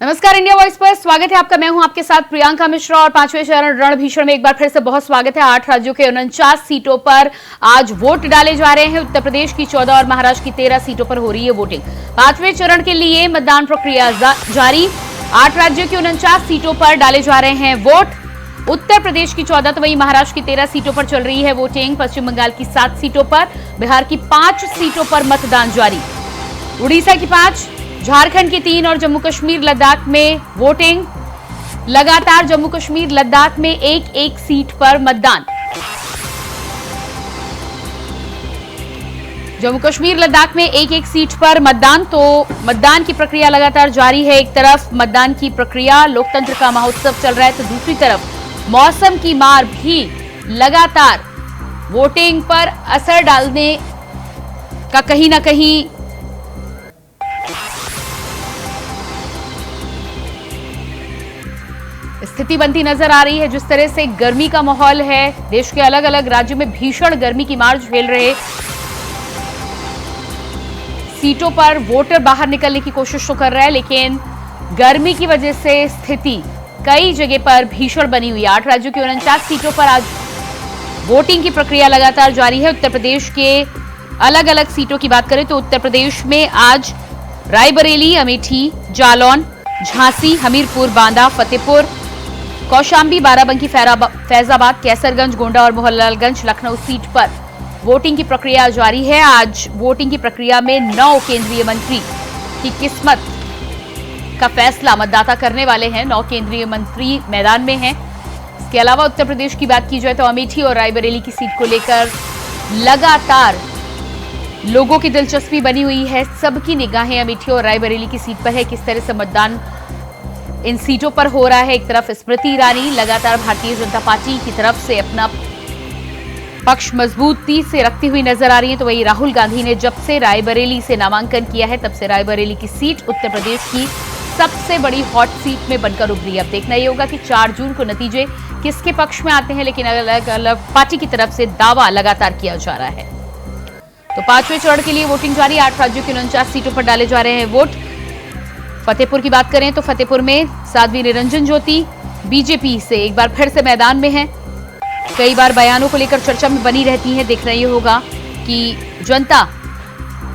नमस्कार, India voice पर स्वागत है आपका। मैं हूं आपके साथ प्रियंका मिश्रा और पांचवें चरण रणभीषण में एक बार फिर से बहुत स्वागत है। 8 राज्यों के 49 सीटों पर आज वोट डाले जा रहे हैं। उत्तर प्रदेश की 14 और महाराष्ट्र की 13 सीटों पर हो रही है वोटिंग। 5वें चरण के लिए मतदान प्रक्रिया जारी। 8 राज्यों की 49 सीटों पर डाले जा रहे हैं वोट। उत्तर प्रदेश की 14 तो वहीं महाराष्ट्र की 13 सीटों पर चल रही है वोटिंग। पश्चिम बंगाल की 7 सीटों पर, बिहार की 5 सीटों पर मतदान जारी। उड़ीसा की 5, झारखंड की 3 और जम्मू कश्मीर लद्दाख में वोटिंग लगातार। जम्मू कश्मीर लद्दाख में एक सीट पर मतदान। जम्मू कश्मीर लद्दाख में एक सीट पर मतदान। तो मतदान की प्रक्रिया लगातार जारी है। एक तरफ मतदान की प्रक्रिया, लोकतंत्र का महोत्सव चल रहा है, तो दूसरी तरफ मौसम की मार भी लगातार वोटिंग पर असर डालने का कहीं ना कहीं स्थिति बनती नजर आ रही है। जिस तरह से गर्मी का माहौल है, देश के अलग अलग राज्यों में भीषण गर्मी की मार झेल रहे सीटों पर वोटर बाहर निकलने की कोशिश तो कर रहा है, लेकिन गर्मी की वजह से स्थिति कई जगह पर भीषण बनी हुई है। 8 राज्यों की 49 सीटों पर आज वोटिंग की प्रक्रिया लगातार जारी है। उत्तर प्रदेश के अलग अलग सीटों की बात करें तो उत्तर प्रदेश में आज रायबरेली, अमेठी, जालौन, झांसी, हमीरपुर, बांदा, फतेहपुर, कौशांबी, बाराबंकी, फैजाबाद, कैसरगंज, गोंडा और मोहनलालगंज, लखनऊ सीट पर वोटिंग की प्रक्रिया जारी है। आज वोटिंग की प्रक्रिया में 9 केंद्रीय मंत्री की किस्मत का फैसला मतदाता करने वाले हैं। 9 केंद्रीय मंत्री मैदान में हैं। इसके अलावा उत्तर प्रदेश की बात की जाए तो अमेठी और रायबरेली की सीट को लेकर लगातार लोगों की दिलचस्पी बनी हुई है। सबकी निगाहें अमेठी और रायबरेली की सीट पर है। किस तरह से मतदान इन सीटों पर हो रहा है। एक तरफ स्मृति ईरानी लगातार भारतीय जनता पार्टी की तरफ से अपना पक्ष मजबूती से रखती हुई नजर आ रही है, तो वही राहुल गांधी ने जब से रायबरेली से नामांकन किया है तब से रायबरेली की सीट उत्तर प्रदेश की सबसे बड़ी हॉट सीट में बनकर उभरी है। अब देखना यह होगा कि 4 जून को नतीजे किसके पक्ष में आते हैं, लेकिन अलग अलग पार्टी की तरफ से दावा लगातार किया जा रहा है। तो 5वें चरण के लिए वोटिंग जारी। 8 राज्यों की 49 सीटों पर डाले जा रहे हैं वोट। फतेहपुर की बात करें तो फतेहपुर में साध्वी निरंजन ज्योति बीजेपी से एक बार फिर से मैदान में हैं। कई बार बयानों को लेकर चर्चा में बनी रहती है। देखना ये होगा कि जनता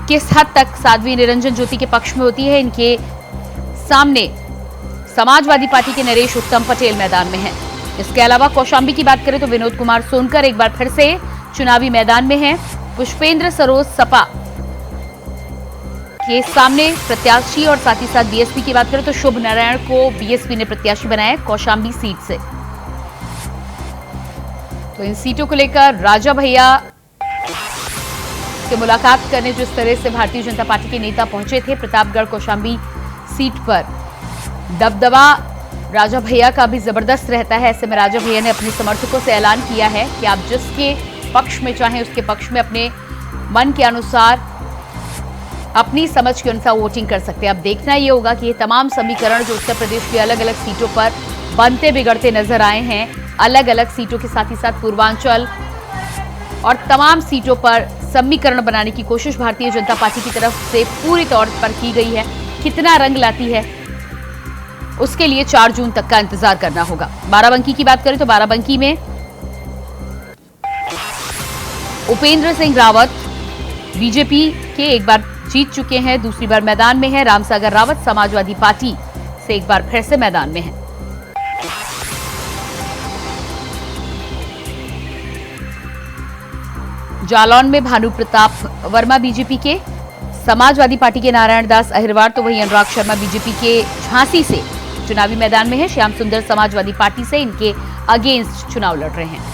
किस हद तक साध्वी निरंजन ज्योति के पक्ष में होती है। इनके सामने समाजवादी पार्टी के नरेश उत्तम पटेल मैदान में हैं। इसके अलावा कौशांबी की बात करें तो विनोद कुमार सोनकर एक बार फिर से चुनावी मैदान में हैं। पुष्पेंद्र सरोज सपा के सामने प्रत्याशी और साथ ही साथ बीएसपी की बात करें तो शुभ नारायण को बीएसपी ने प्रत्याशी बनाया कौशांबी सीट से। तो इन सीटों को लेकर राजा भैया से मुलाकात करने जिस तरह से भारतीय जनता पार्टी के नेता पहुंचे थे प्रतापगढ़ कौशांबी सीट पर, दबदबा राजा भैया का भी जबरदस्त रहता है। ऐसे में राजा भैया ने अपने समर्थकों से ऐलान किया है कि आप जिसके पक्ष में चाहें उसके पक्ष में अपने मन के अनुसार, अपनी समझ के अनुसार वोटिंग कर सकते हैं। अब देखना ये होगा कि ये तमाम समीकरण जो उत्तर प्रदेश की अलग अलग सीटों पर बनते बिगड़ते नजर आए हैं, अलग अलग सीटों के साथ ही साथ पूर्वांचल और तमाम सीटों पर समीकरण बनाने की कोशिश भारतीय जनता पार्टी की तरफ से पूरी तौर पर की गई है। कितना रंग लाती है उसके लिए 4 जून तक का इंतजार करना होगा। बाराबंकी की बात करें तो बाराबंकी में उपेंद्र सिंह रावत बीजेपी के एक बार जीत चुके हैं, दूसरी बार मैदान में है। रामसागर रावत समाजवादी पार्टी से एक बार फिर से मैदान में है। जालौन में भानु प्रताप वर्मा बीजेपी के, समाजवादी पार्टी के नारायण दास अहिरवार, तो वहीं अनुराग शर्मा बीजेपी के झांसी से चुनावी मैदान में है। श्याम सुंदर समाजवादी पार्टी से इनके अगेंस्ट चुनाव लड़ रहे हैं।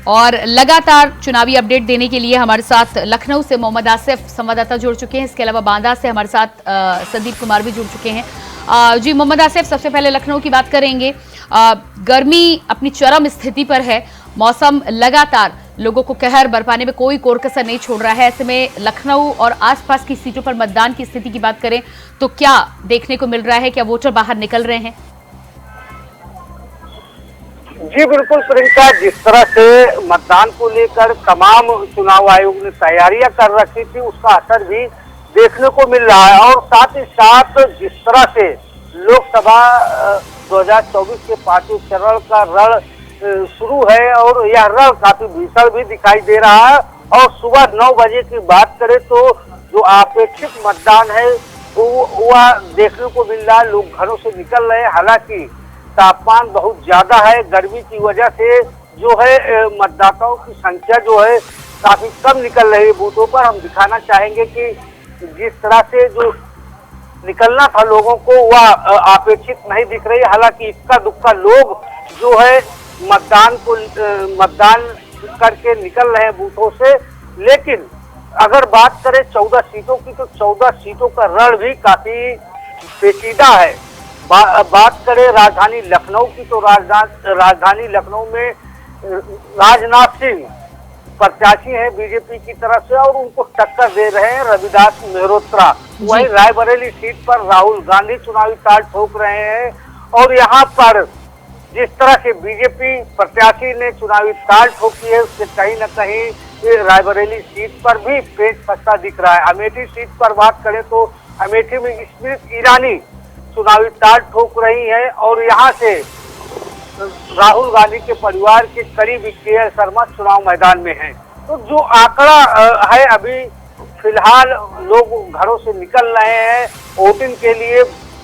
और लगातार चुनावी अपडेट देने के लिए हमारे साथ लखनऊ से मोहम्मद आसिफ संवाददाता जुड़ चुके हैं। इसके अलावा बांदा से हमारे साथ संदीप कुमार भी जुड़ चुके हैं। जी मोहम्मद आसिफ, सबसे पहले लखनऊ की बात करेंगे। गर्मी अपनी चरम स्थिति पर है, मौसम लगातार लोगों को कहर बरपाने में कोई कोर कसर नहीं छोड़ रहा है। ऐसे में लखनऊ और आसपास की सीटों पर मतदान की स्थिति की बात करें तो क्या देखने को मिल रहा है, क्या वोटर बाहर निकल रहे हैं? जी बिल्कुल प्रियंका, जिस तरह से मतदान को लेकर तमाम चुनाव आयोग ने तैयारियां कर रखी थी, उसका असर भी देखने को मिल रहा है। और साथ ही साथ जिस तरह से लोकसभा 2024 के पांचवें चरण का रण शुरू है और यह रण काफी भीषण भी दिखाई दे रहा है। और सुबह 9 बजे की बात करें तो जो अपेक्षित मतदान है वह देखने को मिल रहा है। लोग घरों से निकल रहे हैं, हालांकि तापमान बहुत ज्यादा है। गर्मी की वजह से जो है मतदाताओं की संख्या जो है काफी कम निकल रही है बूथों पर। हम दिखाना चाहेंगे कि जिस तरह से जो निकलना था लोगों को वह अपेक्षित नहीं दिख रही। हालांकि इक्का दुक्का लोग जो है मतदान करके निकल रहे हैं बूथों से। लेकिन अगर बात करें 14 सीटों की, तो 14 सीटों का रण भी काफी पेचीदा है। बात करें राजधानी लखनऊ की, तो राजधानी लखनऊ में राजनाथ सिंह प्रत्याशी हैं बीजेपी की तरफ से और उनको टक्कर दे रहे हैं रविदास मेहरोत्रा। वहीं रायबरेली सीट पर राहुल गांधी चुनावी ताल ठोक रहे हैं। और यहाँ पर जिस तरह से बीजेपी प्रत्याशी ने चुनावी ताल ठोकी है, उससे कहीं न कहीं रायबरेली सीट पर भी पेच फंसता दिख रहा है। अमेठी सीट पर बात करें तो अमेठी में स्मृति ईरानी चुनावी ताल ठोक रही है और यहाँ से राहुल गांधी के परिवार के करीब के शर्मा चुनाव मैदान में हैं। तो जो आंकड़ा है अभी फिलहाल लोग घरों से निकल रहे हैं वोटिंग के लिए।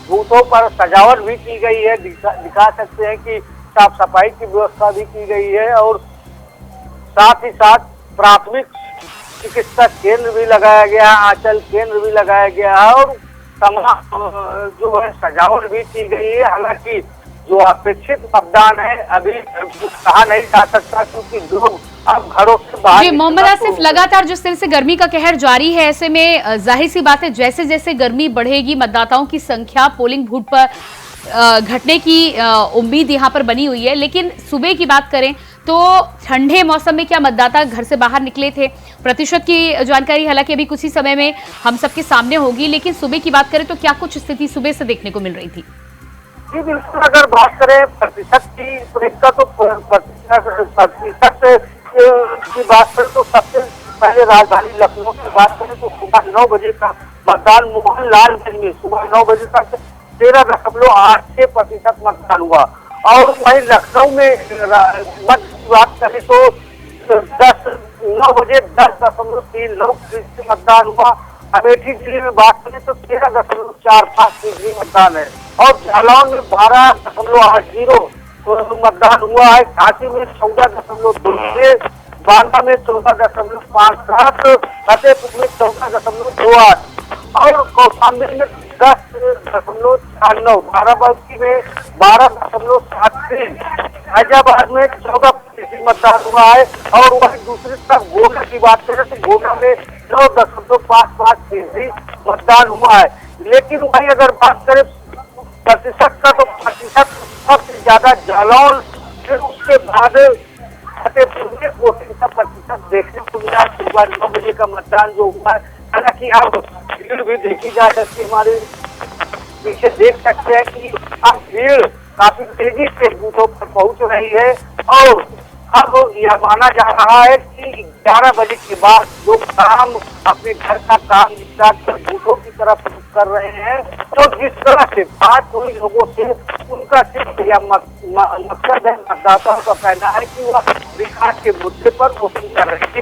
बूथों पर सजावट भी की गई है, दिखा सकते हैं कि साफ सफाई की व्यवस्था भी की गई है और साथ ही साथ प्राथमिक चिकित्सा केंद्र भी लगाया गया, आंचल केंद्र भी लगाया गया है और तमाम जो है सजावट भी की गई है। हालांकि जो अपेक्षित मतदान है अभी कुछ कहा नहीं जा सकता क्योंकि लोग अब घरों से बाहर। जी मोहम्मद आसिफ, लगातार जिस तरह से गर्मी का कहर जारी है, ऐसे में जाहिर सी बात है जैसे जैसे गर्मी बढ़ेगी मतदाताओं की संख्या पोलिंग बूथ पर घटने की उम्मीद यहाँ पर बनी हुई है। लेकिन सुबह की बात करें तो ठंडे मौसम में क्या मतदाता घर से बाहर निकले थे? प्रतिशत की जानकारी हालांकि अभी कुछ ही समय में हम सबके सामने होगी, लेकिन सुबह की बात करें तो क्या कुछ स्थिति सुबह से देखने को मिल रही थी? जी बिल्कुल, अगर बात करें प्रतिशत की तो प्रतिशत की बात करें तो सबसे पहले राजधानी लखनऊ की बात करें तो सुबह 9 बजे का मतदान मोहनलालगंज में सुबह 9 बजे तक 13.86% मतदान हुआ। और वहीं लखनऊ में मत की बात करें तो 9 बजे 10.39% मतदान हुआ। अमेठी जिले में बात करें तो 13.45% मतदान है और जालौन में 12.80 मतदान हुआ है। झांसी में 14.26, बांदा में 14.57, फतेहपुर में 14.28 और कौशाम्बी में 10.96, बाराबंकी में 12.73, हैदराबाद में 14% मतदान हुआ है। और वहीं दूसरी तरफ गोंडा की बात करें तो गोंडा में 9.55% मतदान हुआ है। लेकिन वहीं अगर बात करें प्रतिशत का तो प्रतिशत सबसे ज्यादा जालौन, फिर उसके बाद फतेहपुर में 48% देखने को मिला। सुबह 9 बजे का मतदान जो हुआ है, हालांकि अब भीड़ भी देखी जा सकती है। हमारे पीछे देख सकते हैं कि अब भीड़ काफी तेजी से बूथों पर पहुंच रही है और अब यह माना जा रहा है कि 11 बजे के बाद लोग अपने घर का काम निपटा कर बूथों की तरफ कर रहे हैं। तो जिस तरह से बात हुई लोगों से, उनका सिर्फ यह मकसद है, मतदाताओं का कहना है कि वह विकास के मुद्दे पर वोटिंग कर रहे थे।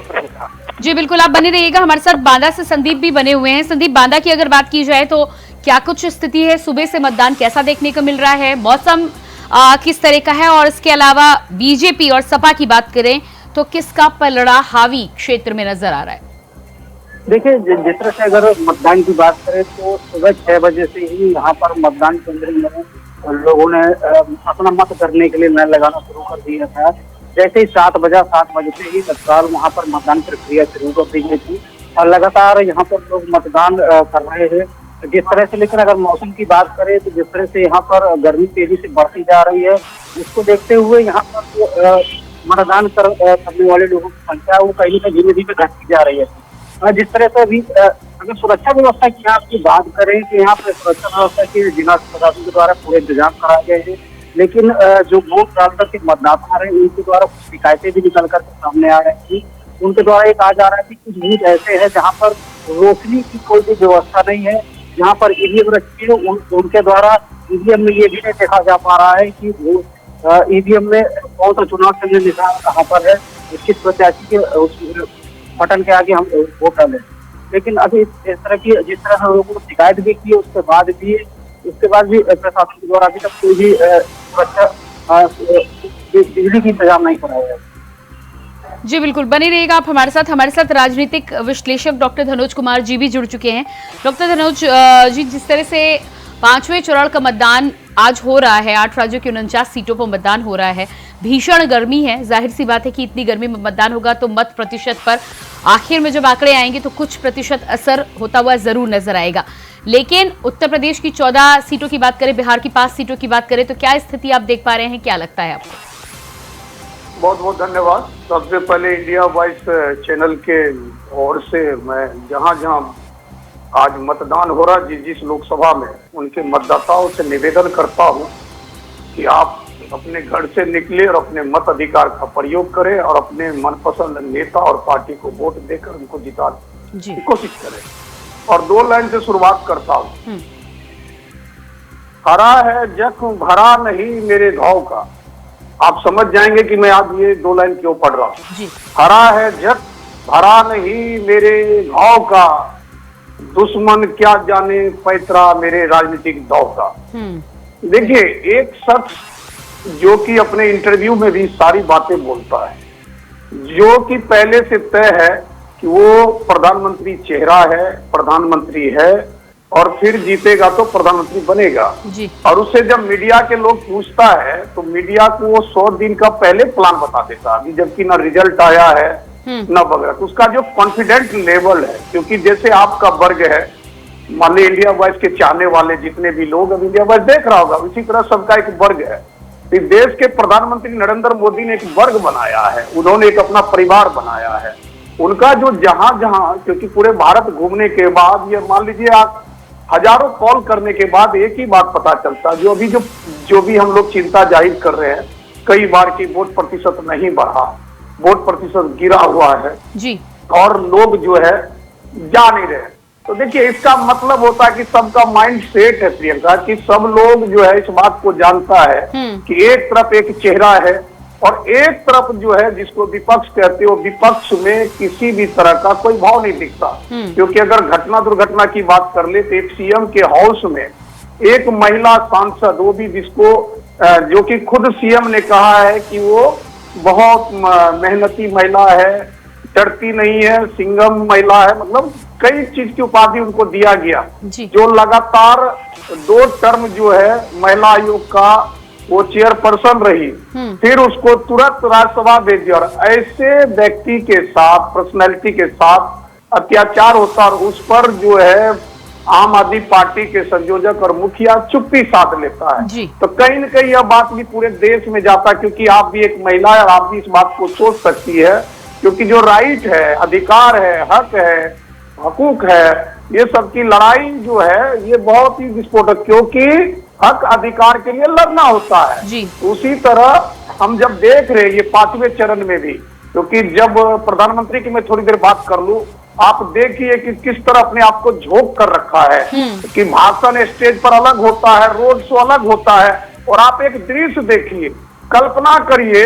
जी बिल्कुल, आप बने रहिएगा हमारे साथ। बांदा से संदीप भी बने हुए हैं। संदीप, बांदा की अगर बात की जाए तो क्या कुछ स्थिति है? सुबह से मतदान कैसा देखने को मिल रहा है? मौसम किस तरह का है? और इसके अलावा बीजेपी और सपा की बात करें तो किसका पलड़ा हावी क्षेत्र में नजर आ रहा है? देखिए, जिस तरह से अगर मतदान की बात करें तो सुबह 6 बजे से ही यहाँ पर मतदान केंद्र में लोगों ने अपना मत करने के लिए लाइन लगाना शुरू कर दिया था। जैसे ही 7 बजे से ही तत्काल वहाँ पर मतदान प्रक्रिया शुरू कर दी गई थी और लगातार यहाँ पर लोग मतदान कर रहे हैं। जिस तरह से, लेकिन अगर मौसम की बात करें तो जिस तरह से यहाँ पर गर्मी तेजी से बढ़ती जा रही है, उसको देखते हुए यहाँ पर मतदान करने वाले लोगों की संख्या वो कहीं ना धीरे धीरे घटती जा रही है। जिस तरह से अभी अगर सुरक्षा व्यवस्था की आपकी बात करें तो यहाँ पर सुरक्षा व्यवस्था के जिला प्रशासन के द्वारा पूरे इंतजाम कराए गए हैं। लेकिन जो वोट डालकर के मतदाता आ रहे हैं उनके द्वारा कुछ शिकायतें भी निकल कर सामने आ रही थी। उनके द्वारा ये कहा जा रहा है कि कुछ बूथ ऐसे हैं जहाँ पर रोशनी की कोई भी व्यवस्था नहीं है, जहाँ पर ईवीएम रखी है उनके द्वारा ईवीएम में ये भी नहीं देखा जा पा रहा है कि वो ईवीएम में कौन सा चुनाव चिन्ह निशान कहाँ पर है, किस प्रत्याशी के बटन के आगे हम वोट डालें। लेकिन अभी इस तरह की जिस तरह हम लोगों को शिकायत भी की उसके बाद भी प्रशासन के द्वारा अभी तक कोई भी सुरक्षा बिजली की इंतजाम नहीं कराया है। जी बिल्कुल, बने रहिएगा आप हमारे साथ राजनीतिक विश्लेषक डॉक्टर धनोज कुमार जी भी जुड़ चुके हैं। डॉक्टर धनोज जी, जिस तरह से 5वें चरण का मतदान आज हो रहा है, 8 राज्यों की 49 सीटों पर मतदान हो रहा है, भीषण गर्मी है, जाहिर सी बात है कि इतनी गर्मी में मतदान होगा तो मत प्रतिशत पर आखिर में जब आंकड़े आएंगे तो कुछ प्रतिशत असर होता हुआ जरूर नजर आएगा। लेकिन उत्तर प्रदेश की 14 सीटों की बात करें, बिहार की 5 सीटों की बात करें तो क्या स्थिति आप देख पा रहे हैं, क्या लगता है आपको? बहुत बहुत धन्यवाद। सबसे पहले इंडिया वॉइस चैनल के ओर से मैं जहां जहां आज मतदान हो रहा जिस लोकसभा में उनके मतदाताओं से निवेदन करता हूं कि आप अपने घर से निकले और अपने मत अधिकार का प्रयोग करें और अपने मनपसंद नेता और पार्टी को वोट देकर उनको जिताने की कोशिश करें। और 2 लाइन से शुरुआत करता हूं। हरा है जख्म भरा नहीं मेरे घाव का। आप समझ जाएंगे कि मैं आज ये 2 लाइन क्यों पढ़ रहा हूँ। हरा है जख्म भरा नहीं मेरे घाव का, दुश्मन क्या जाने पैतरा मेरे राजनीतिक दौर का। देखिए, एक शख्स जो कि अपने इंटरव्यू में भी सारी बातें बोलता है, जो कि पहले से तय है कि वो प्रधानमंत्री चेहरा है, प्रधानमंत्री है और फिर जीतेगा तो प्रधानमंत्री बनेगा जी। और उससे जब मीडिया के लोग पूछता है तो मीडिया को वो 100 दिन का पहले प्लान बता देता है, जबकि ना रिजल्ट आया है न वगैरह। तो उसका जो कॉन्फिडेंट लेवल है, क्योंकि जैसे आपका वर्ग है, मान ली इंडिया वॉइस के चाहने वाले जितने भी लोग अब इंडिया वॉइस देख रहा होगा, उसी तरह सबका एक वर्ग है। इस देश के प्रधानमंत्री नरेंद्र मोदी ने एक वर्ग बनाया है, उन्होंने एक अपना परिवार बनाया है। उनका जो जहां जहां, क्योंकि पूरे भारत घूमने के बाद ये मान लीजिए आप हजारों कॉल करने के बाद एक ही बात पता चलता, जो भी हम लोग चिंता जाहिर कर रहे हैं कई बार की वोट प्रतिशत नहीं बढ़ा, वोट प्रतिशत गिरा हुआ है जी, और लोग जो है जा नहीं रहे। तो देखिए, इसका मतलब होता है कि सबका माइंड सेट है प्रियंका, कि सब लोग जो है इस बात को जानता है कि एक तरफ एक चेहरा है और एक तरफ जो है जिसको विपक्ष कहते हो, विपक्ष में किसी भी तरह का कोई भाव नहीं दिखता। क्योंकि अगर घटना दुर्घटना की बात कर ले तो एक सीएम के हाउस में एक महिला सांसद, वो भी जिसको जो कि खुद सीएम ने कहा है कि वो बहुत मेहनती महिला है, डरती नहीं है, सिंगम महिला है, मतलब कई चीज की उपाधि उनको दिया गया, जो लगातार 2 टर्म जो है महिला आयोग का वो चेयरपर्सन रही, फिर उसको तुरंत राज्यसभा भेज दिया। और ऐसे व्यक्ति के साथ, पर्सनैलिटी के साथ अत्याचार होता और उस पर जो है आम आदमी पार्टी के संयोजक और मुखिया चुप्पी साध लेता है। तो कहीं न कहीं यह बात भी पूरे देश में जाता, क्योंकि आप भी एक महिला है और आप भी इस बात को सोच सकती है, क्योंकि जो राइट है, अधिकार है, हक है, हकूक है, ये सब की लड़ाई जो है ये बहुत ही विस्फोटक, क्योंकि हक अधिकार के लिए लड़ना होता है जी। उसी तरह हम जब देख रहे हैं ये 5वें चरण में भी, क्योंकि जब प्रधानमंत्री की मैं थोड़ी देर बात कर लूं, आप देखिए कि किस तरह अपने आप को झोंक कर रखा है कि भाषण स्टेज पर अलग होता है, रोड शो अलग होता है। और आप एक दृश्य देखिए, कल्पना करिए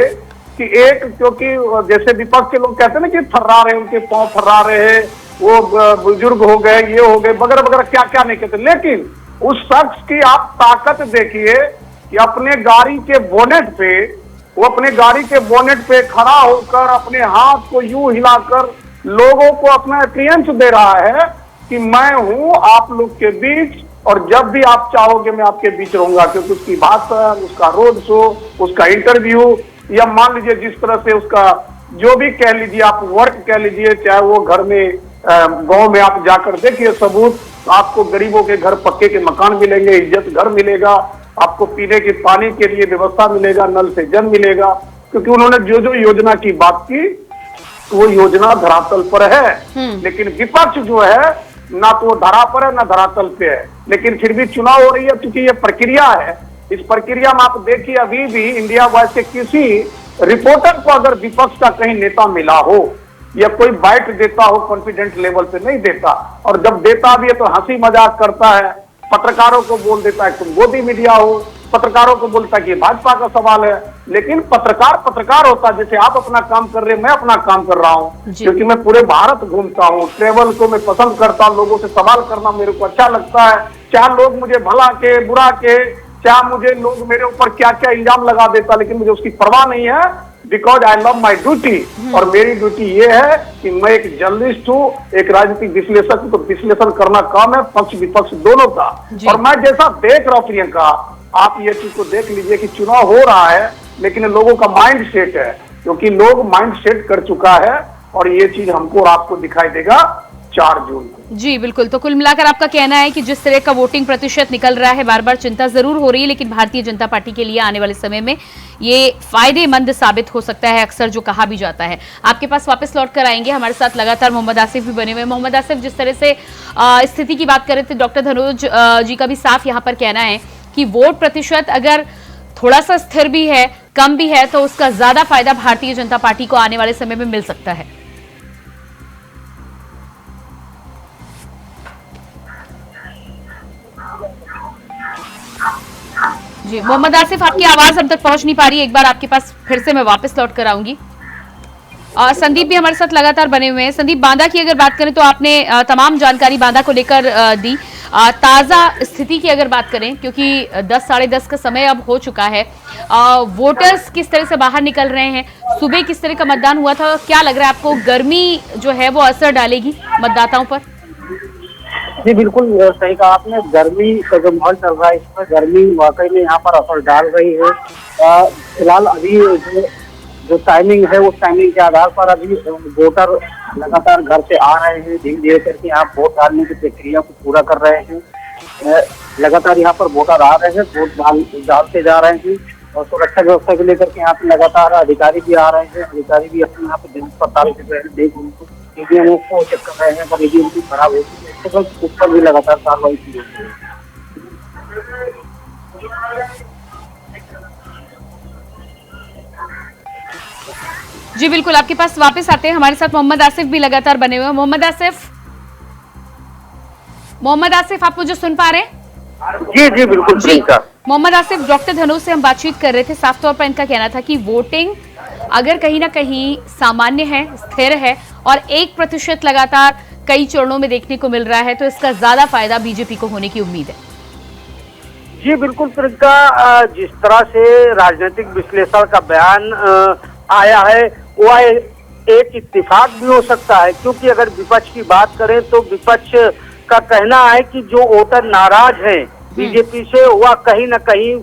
कि एक, क्योंकि जैसे विपक्ष के लोग कहते हैं ना कि थर्रा रहे, उनके पांव थर्रा रहे हैं, वो बुजुर्ग हो गए, ये हो गए, वगैरह वगैरह क्या क्या नहीं कहते, लेकिन उस शख्स की आप ताकत देखिए कि अपने गाड़ी के बोनेट पे, वो अपने गाड़ी के बोनेट पे खड़ा होकर अपने हाथ को यूं हिलाकर लोगों को अपना अपीयरेंस दे रहा है कि मैं हूं आप लोग के बीच और जब भी आप चाहोगे मैं आपके बीच रहूंगा। क्योंकि उसकी भाषण, उसका रोड शो, उसका इंटरव्यू, या मान लीजिए जिस तरह से उसका जो भी कह लीजिए आप वर्क कह लीजिए, चाहे वो घर में गांव में आप जाकर देखिए सबूत, आपको गरीबों के घर पक्के के मकान मिलेंगे, इज्जत घर मिलेगा, आपको पीने के पानी के लिए व्यवस्था मिलेगा, नल से जल मिलेगा, क्योंकि उन्होंने जो जो योजना की बात की वो योजना धरातल पर है। लेकिन विपक्ष जो है ना तो वो धरा पर है ना धरातल पे है, लेकिन फिर भी चुनाव हो रही है, क्योंकि ये प्रक्रिया है, इस प्रक्रिया में आप देखिए अभी भी इंडिया वॉइस के किसी रिपोर्टर को अगर विपक्ष का कहीं नेता मिला हो या कोई बाइट देता हो कॉन्फिडेंट लेवल पे नहीं देता, और जब देता भी है तो हंसी मजाक करता है, पत्रकारों को बोल देता है तुम मोदी मीडिया हो, पत्रकारों को बोलता है कि भाजपा का सवाल है। लेकिन पत्रकार होता है, जैसे आप अपना काम कर रहे हैं मैं अपना काम कर रहा हूं, क्योंकि मैं पूरे भारत घूमता हूं, ट्रेवल को मैं पसंद करता हूं, लोगों से सवाल करना मेरे को अच्छा लगता है, चाहे लोग मुझे भला के बुरा के, चाहे मुझे लोग मेरे ऊपर क्या क्या इल्जाम लगा देता, लेकिन मुझे उसकी परवाह नहीं है, because I love my duty. और मेरी ड्यूटी ये है कि मैं एक जर्नलिस्ट हूँ, एक राजनीतिक विश्लेषक हूँ, तो विश्लेषण करना काम है पक्ष विपक्ष दोनों का। और मैं जैसा देख रहा हूँ प्रियंका, आप ये चीज को देख लीजिए कि चुनाव हो रहा है लेकिन लोगों का माइंड सेट है, क्योंकि लोग माइंड सेट कर चुका है, और ये चीज हमको और आपको दिखाई देगा 4 जून को। जी बिल्कुल। तो कुल मिलाकर आपका कहना है कि जिस तरह का वोटिंग प्रतिशत निकल रहा है, बार बार चिंता जरूर हो रही है, लेकिन भारतीय जनता पार्टी के लिए आने वाले समय में ये फायदेमंद साबित हो सकता है, अक्सर जो कहा भी जाता है। आपके पास वापस लौट कर आएंगे, हमारे साथ लगातार मोहम्मद आसिफ भी बने हुए। मोहम्मद आसिफ, जिस तरह से स्थिति की बात कर रहे थे, डॉक्टर धनोज जी का भी साफ यहाँ पर कहना है कि वोट प्रतिशत अगर थोड़ा सा स्थिर भी है, कम भी है, तो उसका ज्यादा फायदा भारतीय जनता पार्टी को आने वाले समय में मिल सकता है। जी मोहम्मद आसिफ, आपकी आवाज हम तक पहुंच नहीं पा रही है, एक बार आपके पास फिर से मैं वापस लौट कर आऊंगी। संदीप भी हमारे साथ लगातार बने हुए हैं। संदीप, बांदा की अगर बात करें तो आपने तमाम जानकारी बांदा को लेकर दी। ताजा स्थिति की अगर बात करें, क्योंकि 10 साढ़े 10 का समय अब हो चुका है, वोटर्स किस तरह से बाहर निकल रहे हैं, सुबह किस तरह का मतदान हुआ था, क्या लग रहा है आपको, गर्मी जो है वो असर डालेगी मतदाताओं पर? जी बिल्कुल सही कहा आपने, गर्मी का जो माहौल चल रहा है इसमें गर्मी वाकई में यहाँ पर असर डाल रही है। फिलहाल अभी जो टाइमिंग है उस टाइमिंग के आधार पर अभी वोटर लगातार घर से आ रहे हैं, धीरे धीरे करके यहाँ वोट डालने की प्रक्रिया को पूरा कर रहे हैं। लगातार यहाँ पर वोटर आ रहे हैं, वोट डालते जा रहे हैं, और सुरक्षा व्यवस्था को लेकर के यहाँ पे लगातार अधिकारी भी आ रहे हैं। अधिकारी भी अपने यहाँ पे जांच पड़ताल कर रहे हैं, देख उनको ईवीएम को चेक कर रहे हैं, अगर ईवीएम की खराब होती है तो उस पर भी लगातार कार्रवाई की जाती है। जी बिल्कुल, आपके पास वापस आते हैं। हमारे साथ मोहम्मद आसिफ भी लगातार बने हुए हैं। मोहम्मद आसिफ, आप मुझे सुन पा रहे हैं? जी जी बिल्कुल जी। मोहम्मद आसिफ, डॉक्टर धनोज से हम बातचीत कर रहे थे, साफ तौर पर इनका कहना था कि वोटिंग अगर कहीं ना कहीं सामान्य है, स्थिर है, और 1% लगातार कई चरणों में देखने को मिल रहा है, तो इसका ज्यादा फायदा बीजेपी को होने की उम्मीद है। जी बिल्कुल प्रियंका, जिस तरह से राजनीतिक विश्लेषण का बयान आया है वह एक इत्तेफाक भी हो सकता है, क्योंकि अगर विपक्ष की बात करें तो विपक्ष का कहना है कि जो वोटर नाराज हैं बीजेपी से, वह कहीं न कहीं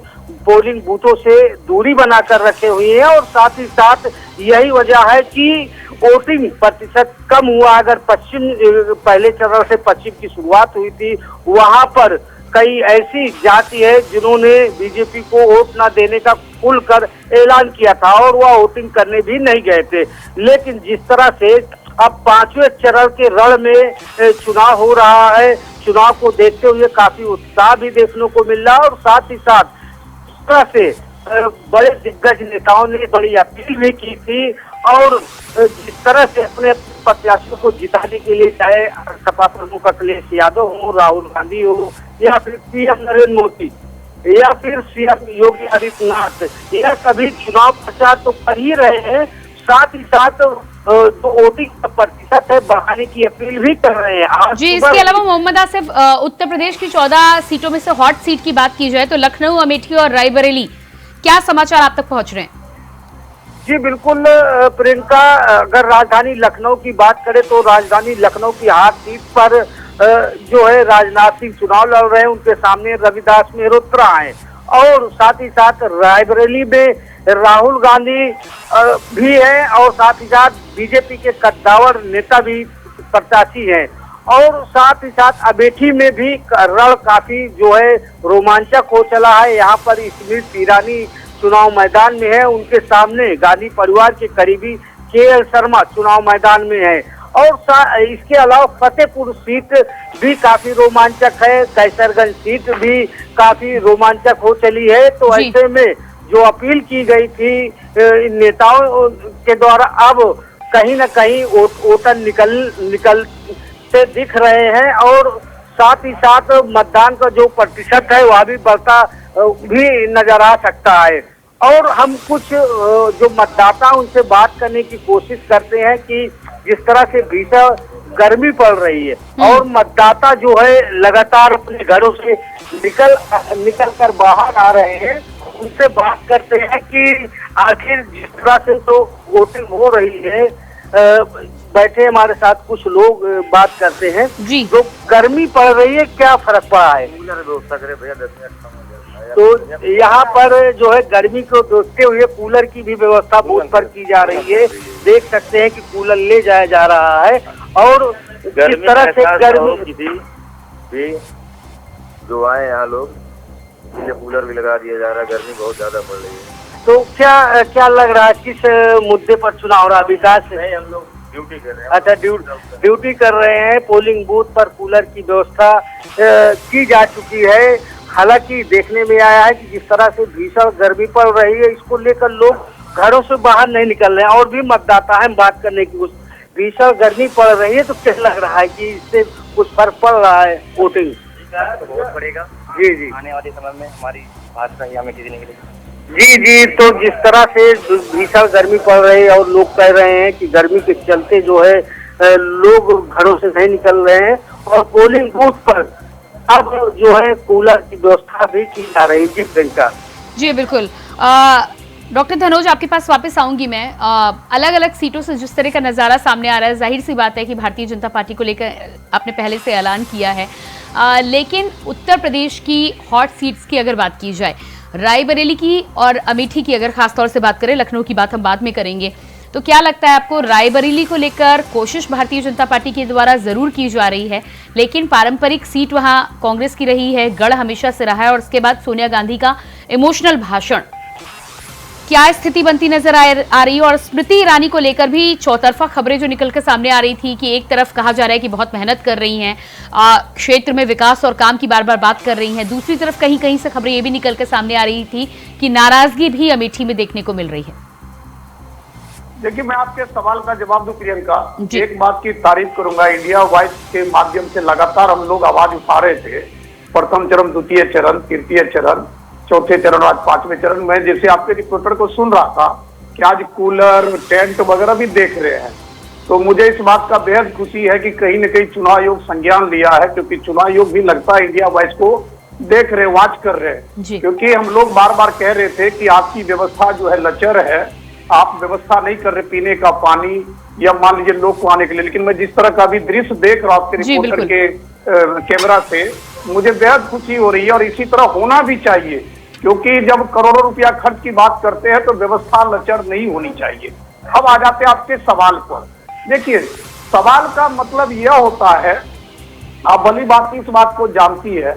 पोलिंग बूथों से दूरी बनाकर रखे हुए हैं, और साथ ही साथ यही वजह है कि वोटिंग प्रतिशत कम हुआ। अगर पहले चरण से पश्चिम की शुरुआत हुई थी, वहां पर कई ऐसी जाति है जिन्होंने बीजेपी को वोट न देने का खुलकर ऐलान किया था, और वह वोटिंग करने भी नहीं गए थे। लेकिन जिस तरह से अब 5वें चरण के रण में चुनाव हो रहा है, चुनाव को देखते हुए काफी उत्साह भी देखने को मिल रहा है, और साथ ही साथ इस तरह से बड़े दिग्गज नेताओं ने बड़ी अपील भी की थी, और जिस तरह से अपने प्रत्याशियों को जिताने के लिए, चाहे सपा प्रमुख अखिलेश यादव हो, राहुल गांधी हो, या फिर पीएम नरेंद्र मोदी, या फिर सीएम योगी आदित्यनाथ, यह सभी चुनाव प्रचार तो कर ही रहे हैं, साथ ही साथ जो वोटिंग का प्रतिशत है बढ़ाने की अपील भी कर रहे हैं। जी, इसके अलावा मोहम्मद आसिफ, उत्तर प्रदेश की 14 सीटों में से हॉट सीट की बात की जाए तो लखनऊ, अमेठी और रायबरेली, क्या समाचार आप तक पहुंच रहे हैं? जी बिल्कुल प्रियंका, अगर राजधानी लखनऊ की बात करें तो राजधानी लखनऊ की हॉट सीट पर जो है राजनाथ सिंह चुनाव लड़ रहे हैं, उनके सामने रविदास मेहरोत्रा हैं, और साथ ही साथ रायबरेली में राहुल गांधी भी हैं, और साथ ही साथ बीजेपी के कद्दावर नेता भी प्रत्याशी हैं, और साथ ही साथ अमेठी में भी रण काफी जो है रोमांचक हो चला है। यहाँ पर स्मृति ईरानी चुनाव मैदान में है, उनके सामने गांधी परिवार के करीबी KL शर्मा चुनाव मैदान में है, इसके अलावा फतेहपुर सीट भी काफी रोमांचक है, कैसरगंज सीट भी काफी रोमांचक हो चली है। तो ऐसे में जो अपील की गई थी इन नेताओं के द्वारा, अब कहीं न कहीं वोटर निकलते दिख रहे हैं और साथ ही साथ मतदान का जो प्रतिशत है वह भी बढ़ता भी नजर आ सकता है। और हम कुछ जो मतदाता उनसे बात करने की कोशिश करते हैं कि जिस तरह से भीषण गर्मी पड़ रही है और मतदाता जो है लगातार अपने घरों से निकल कर बाहर आ रहे हैं, उनसे बात करते हैं कि आखिर जिस तरह से तो वोटिंग हो रही है। बैठे हमारे साथ कुछ लोग बात करते हैं जी। जो गर्मी पड़ रही है, क्या फर्क पड़ा है? तो यहाँ पर जो है गर्मी को देखते हुए कूलर की भी व्यवस्था बूथ पर की जा रही है। देख सकते हैं कि कूलर ले जाया जा रहा है और किस तरह से गर्मी भी जो आए यहाँ लोग, इसलिए कूलर भी लगा दिया जा रहा है। गर्मी बहुत ज्यादा पड़ रही है। तो क्या लग रहा है, किस मुद्दे पर चुनाव रहा? विकास नहीं, हम लोग ड्यूटी कर रहे हैं। अच्छा, ड्यूटी कर रहे हैं। पोलिंग बूथ पर कूलर की व्यवस्था की जा चुकी है। हालांकि देखने में आया है कि जिस तरह से भीषण गर्मी पड़ रही है, इसको लेकर लोग घरों से बाहर नहीं निकल रहे हैं। और भी मतदाता है बात करने की, उस भीषण गर्मी पड़ रही है तो क्या लग रहा है कि इससे कुछ फर्क पड़ रहा है वोटिंग? बहुत पड़ेगा जी। आने वाले समय में हमारी भाजपा ही हमें किसी नहीं मिलेगी। जी। तो जिस तरह से भीषण गर्मी पड़ रही है और लोग कह रहे हैं कि गर्मी के चलते जो है लोग घरों से नहीं निकल रहे हैं और पोलिंग बूथ पर अब जो है कूलर की व्यवस्था भी की जा रही है। प्रियंका जी बिल्कुल। डॉक्टर धनोज, आपके पास वापस आऊंगी मैं। अलग अलग सीटों से जिस तरह का नज़ारा सामने आ रहा है, जाहिर सी बात है कि भारतीय जनता पार्टी को लेकर आपने पहले से ऐलान किया है। लेकिन उत्तर प्रदेश की हॉट सीट्स की अगर बात की जाए, रायबरेली की और अमेठी की अगर खासतौर से बात करें, लखनऊ की बात हम बाद में करेंगे, तो क्या लगता है आपको? रायबरेली को लेकर कोशिश भारतीय जनता पार्टी के द्वारा जरूर की जा रही है, लेकिन पारंपरिक सीट वहां कांग्रेस की रही है, गढ़ हमेशा से रहा है, और उसके बाद सोनिया गांधी का इमोशनल भाषण, क्या स्थिति बनती नजर आ रही है? और स्मृति ईरानी को लेकर भी चौतरफा खबरें जो निकल कर सामने आ रही थी कि एक तरफ कहा जा रहा है कि बहुत मेहनत कर रही हैं, क्षेत्र में विकास और काम की बार बार बात कर रही हैं, दूसरी तरफ कहीं कहीं से खबरें ये भी निकल कर सामने आ रही थी कि नाराजगी भी अमेठी में देखने को मिल रही है। देखिए, मैं आपके सवाल का जवाब दूं प्रियंका। एक बात की तारीफ करूंगा, इंडिया वॉइस के माध्यम से लगातार हम लोग आवाज उठा रहे थे। प्रथम चरण, द्वितीय चरण, तृतीय चरण, चौथे चरण, आज पांचवें चरण। मैं जैसे आपके रिपोर्टर को सुन रहा था कि आज कूलर, टेंट वगैरह भी देख रहे हैं, तो मुझे इस बात का बेहद खुशी है कि कहीं न कहीं चुनाव आयोग संज्ञान लिया है, क्योंकि चुनाव आयोग भी लगता है इंडिया वॉइस को देख रहे, वॉच कर रहे हैं। क्योंकि हम लोग बार बार कह रहे थे कि आपकी व्यवस्था जो है लचर है, आप व्यवस्था नहीं कर रहे पीने का पानी या मान लीजिए लोग को आने के लिए। लेकिन मैं जिस तरह का भी दृश्य देख रहा हूँ आपके रिपोर्टर के कैमरा से, मुझे बेहद खुशी हो रही है और इसी तरह होना भी चाहिए, क्योंकि जब करोड़ों रुपया खर्च की बात करते हैं तो व्यवस्था लचर नहीं होनी चाहिए। अब आ जाते हैं आपके सवाल पर। देखिए, सवाल का मतलब यह होता है, आप भली बात इस बात को जानती है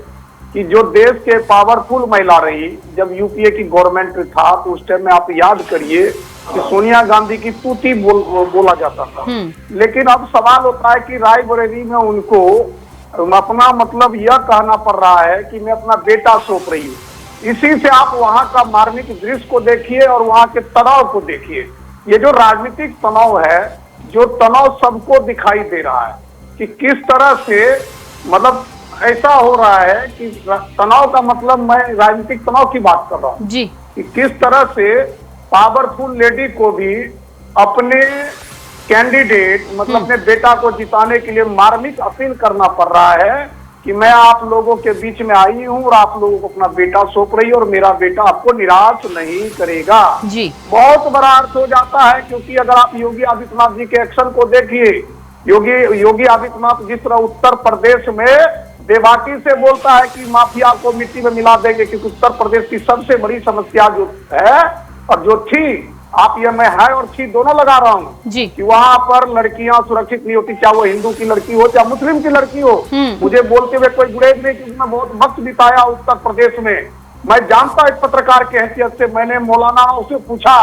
कि जो देश के पावरफुल महिला रही, जब यूपीए की गवर्नमेंट था तो उस टाइम में आप याद करिए कि सोनिया गांधी की पूती बोला जाता था। लेकिन अब सवाल होता है कि रायबरेली में उनको अपना मतलब यह कहना पड़ रहा है कि मैं अपना बेटा सौंप रही हूँ। इसी से आप वहां का मार्मिक दृश्य को देखिए और वहां के तनाव को देखिए। ये जो राजनीतिक तनाव है, जो तनाव सबको दिखाई दे रहा है कि किस तरह से मतलब ऐसा हो रहा है कि तनाव का मतलब मैं राजनीतिक तनाव की बात कर रहा हूँ जी, कि किस तरह से पावरफुल लेडी को भी अपने कैंडिडेट मतलब अपने बेटा को जिताने के लिए मार्मिक अपील करना पड़ रहा है कि मैं आप लोगों के बीच में आई हूँ और आप लोगों को अपना बेटा सौंप रही है और मेरा बेटा आपको निराश नहीं करेगा जी। बहुत बड़ा अर्थ हो जाता है, क्योंकि अगर आप योगी आदित्यनाथ जी के एक्शन को देखिए, योगी आदित्यनाथ जिस तरह उत्तर प्रदेश में बेबाकी से बोलता है कि माफिया को मिट्टी में मिला देंगे, क्योंकि उत्तर प्रदेश की सबसे बड़ी समस्या जो है और जो थी, आप ये मैं है और थी दोनों लगा रहा हूँ कि वहां पर लड़कियां सुरक्षित नहीं होती, चाहे वो हिंदू की लड़की हो चाहे मुस्लिम की लड़की हो। मुझे बोलते हुए कोई गुरेज नहीं कि उसने बहुत वक्त बिताया उत्तर प्रदेश में। मैं जानता एक पत्रकार के हैसियत से, मैंने मौलाना उससे पूछा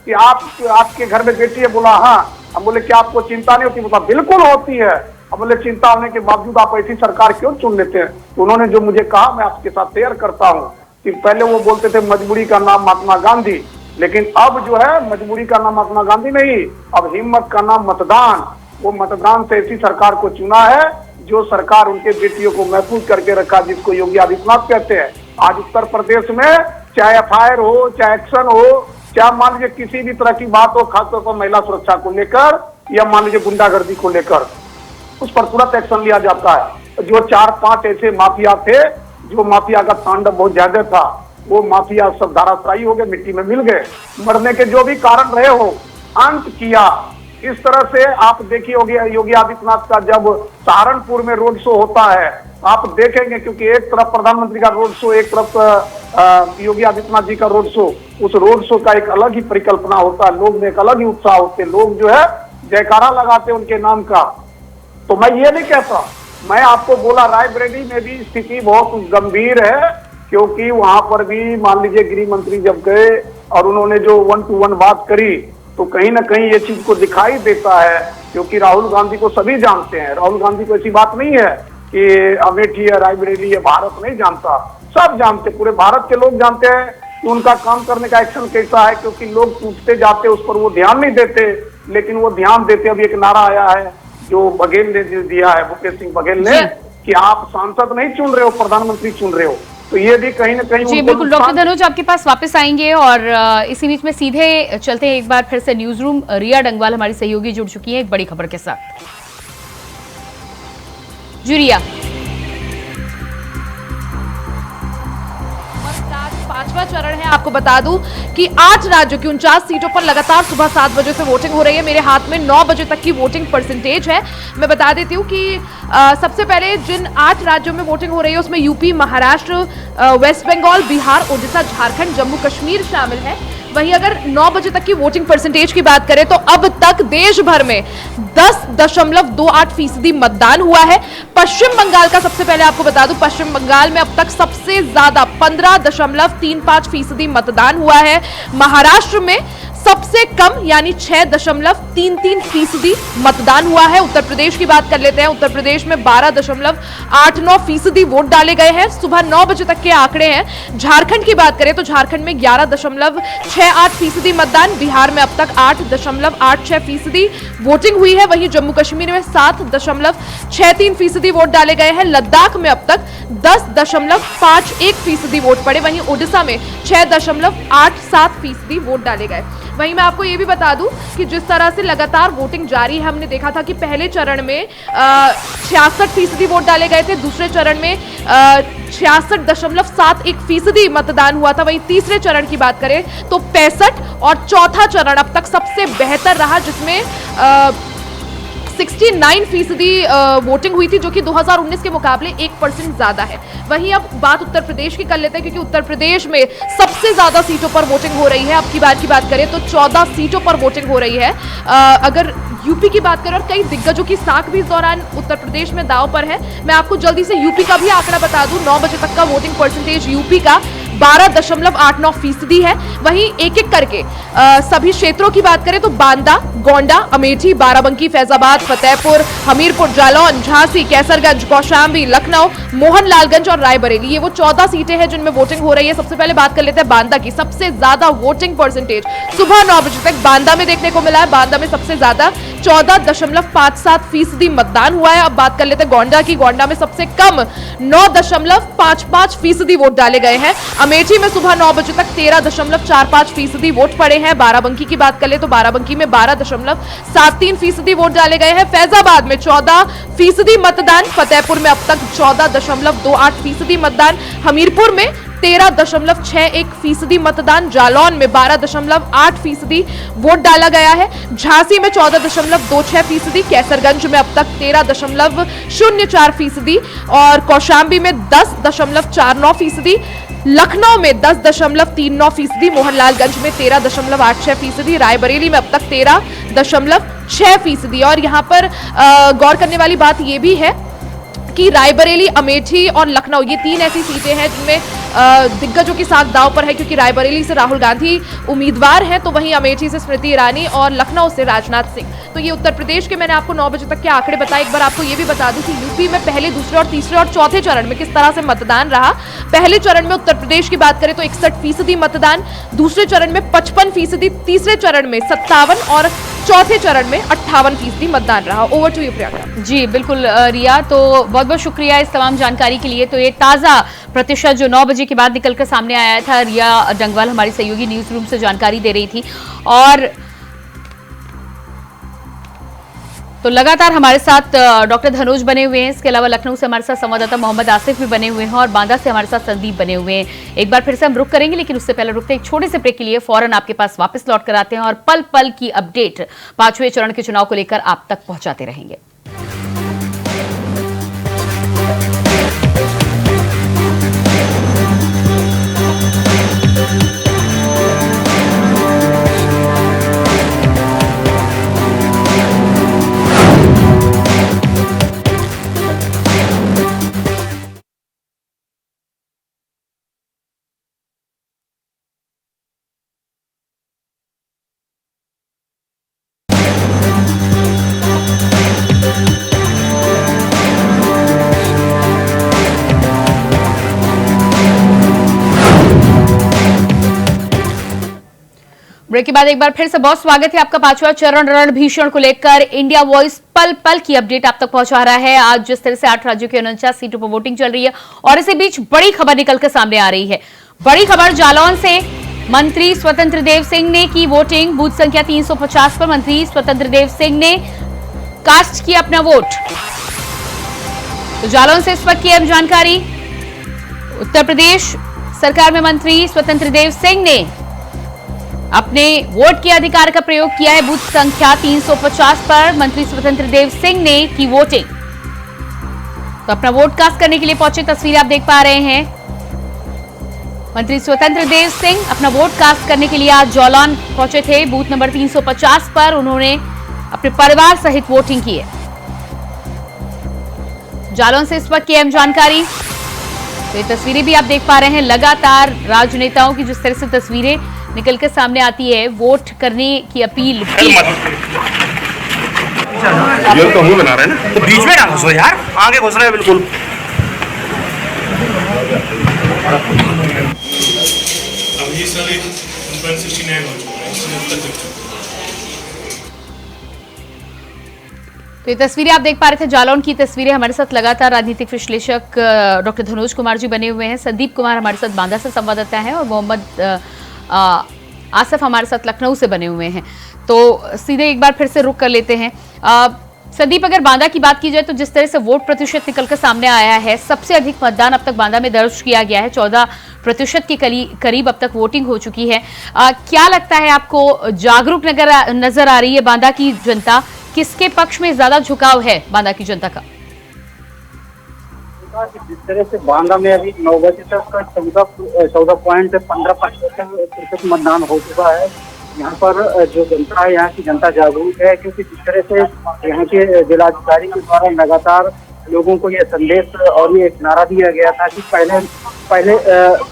कि आपके घर में बेटी है? बोला हाँ। हम बोले क्या आपको चिंता नहीं होती? बोला बिल्कुल होती है। हम बोले चिंता होने के बावजूद आप ऐसी सरकार क्यों चुन लेते हैं? तो उन्होंने जो मुझे कहा मैं आपके साथ शेयर करता हूँ कि पहले वो बोलते थे मजबूरी का नाम महात्मा गांधी, लेकिन अब जो है मजबूरी का नाम महात्मा गांधी नहीं, अब हिम्मत का नाम मतदान। वो मतदान से ऐसी सरकार को चुना है जो सरकार उनके बेटियों को महफूज करके रखा, जिसको योगी आदित्यनाथ कहते हैं। आज उत्तर प्रदेश में चाहे एफआईआर हो, चाहे एक्शन हो, चाहे मान लीजिए किसी भी तरह की बात हो, खासतौर पर महिला सुरक्षा को लेकर या मान लीजिए गुंडागर्दी को लेकर, उस पर तुरंत एक्शन लिया जाता है। जो 4-5 ऐसे माफिया थे, जो माफिया का तांडव बहुत ज्यादा था, वो माफिया सब धाराशायी हो गए, मिट्टी में मिल गए। मरने के जो भी कारण रहे हो, अंत किया। इस तरह से आप देखिए योगी आदित्यनाथ का जब सहारनपुर में रोड शो होता है, आप देखेंगे, क्योंकि एक तरफ प्रधानमंत्री का रोड शो, एक तरफ योगी आदित्यनाथ जी का रोड शो, उस रोड शो का एक अलग ही परिकल्पना होता है, लोग में एक अलग ही उत्साह होते हैं, लोग जो है जयकारा लगाते हैं उनके नाम का। तो मैं ये नहीं कहता, मैं आपको बोला रायबरेली में भी स्थिति बहुत गंभीर है, क्योंकि वहां पर भी मान लीजिए गृह मंत्री जब गए और उन्होंने जो 1-to-1 बात करी, तो कहीं ना कहीं ये चीज को दिखाई देता है, क्योंकि राहुल गांधी को सभी जानते हैं। राहुल गांधी को ऐसी बात नहीं है कि अमेठी है, रायबरेली है, भारत नहीं जानता, सब जानते, पूरे भारत के लोग जानते हैं कि उनका काम करने का एक्शन कैसा है, क्योंकि लोग टूटते जाते उस पर वो ध्यान नहीं देते, लेकिन वो ध्यान देते। अभी एक नारा आया है जो बघेल ने दिया है, भूपेश सिंह बघेल ने, कि आप सांसद नहीं चुन रहे हो, प्रधानमंत्री चुन रहे हो। तो ये भी कहीं ना कहीं जी बिल्कुल। डॉक्टर धनुज आपके पास वापस आएंगे और इसी बीच में सीधे चलते हैं एक बार फिर से न्यूज रूम। रिया डंगवाल हमारी सहयोगी जुड़ चुकी है एक बड़ी खबर के साथ। जी रिया, 5वां चरण है। आपको बता दूं कि 8 राज्यों की 49 सीटों पर लगातार सुबह 7 बजे से वोटिंग हो रही है। मेरे हाथ में 9 बजे तक की वोटिंग परसेंटेज है। मैं बता देती हूं कि सबसे पहले जिन 8 राज्यों में वोटिंग हो रही है उसमें यूपी, महाराष्ट्र, वेस्ट बंगाल, बिहार, ओडिशा, झारखंड, जम्मू कश्मीर शामिल है। वहीं अगर 9 बजे तक की वोटिंग परसेंटेज की बात करें तो अब तक देश भर में 10.28% मतदान हुआ है। पश्चिम बंगाल का सबसे पहले आपको बता दूं, पश्चिम बंगाल में अब तक सबसे ज्यादा 15.35% मतदान हुआ है। महाराष्ट्र में सबसे कम यानी 6.33% मतदान हुआ है। उत्तर प्रदेश की बात कर लेते हैं। उत्तर प्रदेश में 12.89% वोट डाले गए हैं। सुबह 9 बजे तक के आंकड़े हैं। झारखंड की बात करें तो झारखंड में 11.68% मतदान, बिहार में अब तक 8.86% वोटिंग हुई है। वहीं जम्मू कश्मीर में 7.63% वोट डाले गए हैं। लद्दाख में अब तक 10.51% वोट पड़े। वहीं ओडिशा में 6.87% वोट डाले गए। वहीं मैं आपको ये भी बता दूं कि जिस तरह से लगातार वोटिंग जारी है, हमने देखा था कि पहले चरण में 66% वोट डाले गए थे, दूसरे चरण में 66.71% मतदान हुआ था। वहीं तीसरे चरण की बात करें तो 65 और चौथा चरण अब तक सबसे बेहतर रहा, जिसमें 69% वोटिंग हुई थी, जो कि 2019 के मुकाबले 1% ज्यादा है। वहीं अब बात उत्तर प्रदेश की कर लेते हैं, क्योंकि उत्तर प्रदेश में सबसे ज्यादा सीटों पर वोटिंग हो रही है। अब की बार की बात करें तो 14 सीटों पर वोटिंग हो रही है। अगर यूपी की बात करें, और कई दिग्गजों की साख भी इस दौरान उत्तर प्रदेश में दांव पर है। मैं आपको जल्दी से यूपी का भी आंकड़ा बता दूं। 9 बजे तक का वोटिंग परसेंटेज यूपी का 12.89% है। वहीं एक एक करके सभी क्षेत्रों की बात करें तो बांदा, गोंडा, अमेठी, बाराबंकी, फैजाबाद, फतेहपुर, हमीरपुर, जालौन, झांसी, कैसरगंज, कौशाम्बी, लखनऊ, मोहनलालगंज और रायबरेली, ये वो 14 सीटें हैं जिनमें वोटिंग हो रही है। सबसे पहले बात कर लेते हैं बांदा की। सबसे ज्यादा वोटिंग परसेंटेज सुबह 9 बजे तक बांदा में देखने को मिला है। बांदा में सबसे ज्यादा 14.57% मतदान हुआ है। अब बात कर लेते हैं गोंडा की। गोंडा में सबसे कम 9.55% वोट डाले गए हैं। अमेठी में सुबह 9 बजे तक 13.45% वोट पड़े हैं। बाराबंकी की बात कर ले तो बाराबंकी में 12.73% वोट डाले गए हैं। फैजाबाद में 14% मतदान, फतेहपुर में अब तक 14.28% मतदान, हमीरपुर में 13.61% मतदान, जालौन में 12.8% वोट डाला गया है। झांसी में 14.26%, कैसरगंज में अब तक 13.04% और कौशाम्बी में 10.49%, लखनऊ में 10.39%, मोहनलालगंज में 13.86%, रायबरेली में अब तक 13.6%। और यहाँ पर गौर करने वाली बात यह भी है कि रायबरेली, अमेठी और लखनऊ, ये 3 ऐसी सीटें हैं जिनमें दिग्गजों के साथ दांव पर है, क्योंकि रायबरेली से राहुल गांधी उम्मीदवार हैं, तो वहीं अमेठी से स्मृति ईरानी और लखनऊ से राजनाथ सिंह। तो ये उत्तर प्रदेश के मैंने आपको 9 बजे तक के आंकड़े बताए। एक बार आपको ये भी बता दूं कि यूपी में पहले, दूसरे और तीसरे और चौथे चरण में किस तरह से मतदान रहा। पहले चरण में उत्तर प्रदेश की बात करें तो 61% मतदान, दूसरे चरण में 55%, तीसरे चरण में 57 और चौथे चरण में 58% मतदान रहा। Over to you Priyanka. जी बिल्कुल रिया, तो बहुत बहुत शुक्रिया इस तमाम जानकारी के लिए। तो ये ताज़ा प्रतिशत जो 9 बजे के बाद निकलकर सामने आया था, रिया डंगवाल हमारी सहयोगी न्यूज रूम से जानकारी दे रही थी। और तो लगातार हमारे साथ डॉक्टर धनोज बने हुए हैं, इसके अलावा लखनऊ से हमारे साथ संवाददाता मोहम्मद आसिफ भी बने हुए हैं और बांदा से हमारे साथ संदीप बने हुए हैं। एक बार फिर से हम रुक करेंगे, लेकिन उससे पहले रुकते एक छोटे से ब्रेक के लिए फौरन आपके पास वापस लौट कर आते हैं और पल पल की अपडेट 5वें चरण के चुनाव को लेकर आप तक पहुंचाते रहेंगे। ब्रेक के बाद एक बार फिर से बहुत स्वागत है आपका। 5वां चरण रणभीषण को लेकर इंडिया वॉइस पल पल की अपडेट आप तक पहुंचा रहा है। आज जिस तरह से 8 राज्यों की 49 सीटों पर वोटिंग चल रही है और इसी बीच बड़ी खबर निकलकर सामने आ रही है। बड़ी खबर, जालौन से मंत्री स्वतंत्र देव सिंह ने की वोटिंग। बूथ संख्या 350 पर मंत्री स्वतंत्र देव सिंह ने कास्ट किया अपना वोट। तो जालौन से इस वक्त की अहम जानकारी। उत्तर प्रदेश सरकार में मंत्री स्वतंत्र देव सिंह ने अपने वोट के अधिकार का प्रयोग किया है। बूथ संख्या 350 पर मंत्री स्वतंत्र देव सिंह ने की वोटिंग। तो अपना वोट कास्ट करने के लिए पहुंचे, तस्वीरें आप देख पा रहे हैं। मंत्री स्वतंत्र देव सिंह अपना वोट कास्ट करने के लिए आज जालौन पहुंचे थे। बूथ नंबर 350 पर उन्होंने अपने परिवार सहित वोटिंग की है। जालौन से इस वक्त की अहम जानकारी। तो ये तस्वीरें भी आप देख पा रहे हैं। लगातार राजनेताओं की जिस तरह से तस्वीरें निकलकर सामने आती है, वोट करने की अपील। ये तो मुंह बना रहे हैं ना, तो बीच में ना घुसो यार, आगे घुस रहे हैं बिल्कुल। अब ये सारे 169 हो चुके हैं। तो ये तस्वीरें आप देख पा रहे थे, जालौन की तस्वीरें। हमारे साथ लगातार राजनीतिक विश्लेषक डॉक्टर धनोज कुमार जी बने हुए हैं। संदीप कुमार हमारे साथ बांदा से संवाददाता हैं और मोहम्मद आसिफ हमारे साथ लखनऊ से बने हुए हैं। तो सीधे एक बार फिर से रुक कर लेते हैं। संदीप, अगर बांदा की बात की जाए तो जिस तरह से वोट प्रतिशत निकलकर सामने आया है, सबसे अधिक मतदान अब तक बांदा में दर्ज किया गया है। 14% के करीब अब तक वोटिंग हो चुकी है। क्या लगता है आपको, जागरूक नजर आ रही है बांदा की जनता? किसके पक्ष में ज्यादा झुकाव है बांदा की जनता का? जिस तरह से बांदा में अभी 9 बजे तक 14.15% मतदान हो चुका है। यहाँ पर जो जनता है, यहाँ की जनता जागरूक है, क्योंकि जिस तरह से यहाँ के जिलाधिकारी के द्वारा लगातार लोगों को यह संदेश और ये एक नारा दिया गया था कि पहले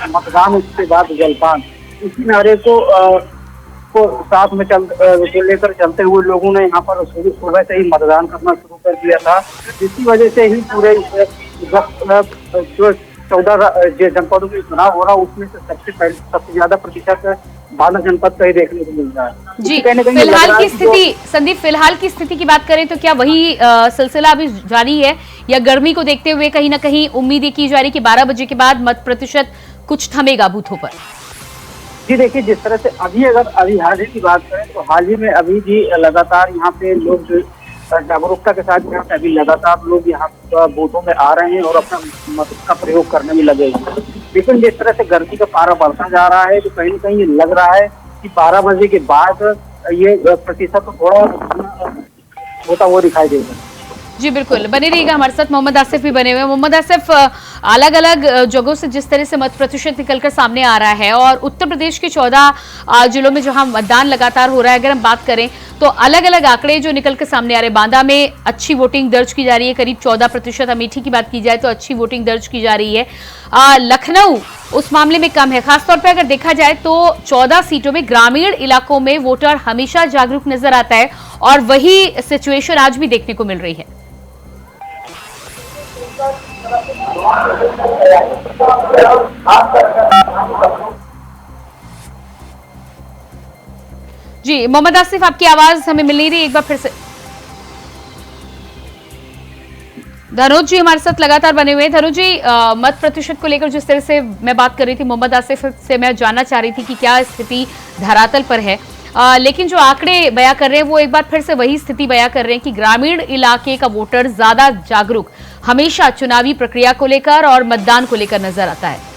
मतदान, उसके बाद जलपान। इसी नारे को साथ में लेकर चलते हुए लोगों ने यहाँ पर सुबह से ही मतदान करना शुरू कर दिया था, जिसकी वजह से ही पूरे जो 14 जनपदों में चुनाव हो रहा, उसमें से सबसे ज्यादा प्रतिशत बांदा जनपद का ही देखने को मिल रहा है। जी, फिलहाल की स्थिति, संदीप, फिलहाल की स्थिति की बात करें तो क्या वही सिलसिला अभी जारी है, या गर्मी को देखते हुए कहीं ना कहीं उम्मीद की जा रही कि 12 बजे के बाद मत प्रतिशत कुछ थमेगा बूथों पर? जी देखिए, जिस तरह से अभी हाल ही की बात करें तो हाल ही में अभी भी लगातार यहाँ पे लोग जागरूकता के साथ यहाँ पे अभी लगातार लोग यहाँ बूथों में आ रहे हैं और अपना मत का प्रयोग करने में लगे हैं। लेकिन जिस तरह से गर्मी का पारा बढ़ता जा रहा है तो कहीं ना कहीं लग रहा है कि 12 बजे के बाद ये प्रतिशत थोड़ा होता हुआ दिखाई देगा। जी बिल्कुल, बने रहिएगा हमारे साथ। मोहम्मद आसिफ भी बने हुए हैं। मोहम्मद आसिफ, अलग अलग जगहों से जिस तरह से मत प्रतिशत निकलकर सामने आ रहा है और उत्तर प्रदेश के 14 जिलों में जहां मतदान लगातार हो रहा है, अगर हम बात करें तो अलग अलग आंकड़े जो निकल कर सामने आ रहे हैं। बांदा में अच्छी वोटिंग दर्ज की जा रही है, करीब 14%। अमेठी की बात की जाए तो अच्छी वोटिंग दर्ज की जा रही है। लखनऊ उस मामले में कम है। खासतौर पर अगर देखा जाए तो 14 सीटों में ग्रामीण इलाकों में वोटर हमेशा जागरूक नजर आता है और वही सिचुएशन आज भी देखने को मिल रही है। जी मोहम्मद आसिफ, आपकी आवाज हमें मिल नहीं रही, एक बार फिर से। धनुज जी हमारे साथ लगातार बने हुए हैं। धनुज जी, मत प्रतिशत को लेकर जिस तरह से मैं बात कर रही थी, मोहम्मद आसिफ से मैं जानना चाह रही थी कि क्या स्थिति धरातल पर है, लेकिन जो आंकड़े बयां कर रहे हैं वो एक बार फिर से वही स्थिति बयां कर रहे हैं कि ग्रामीण इलाके का वोटर ज्यादा जागरूक हमेशा चुनावी प्रक्रिया को लेकर और मतदान को लेकर नजर आता है।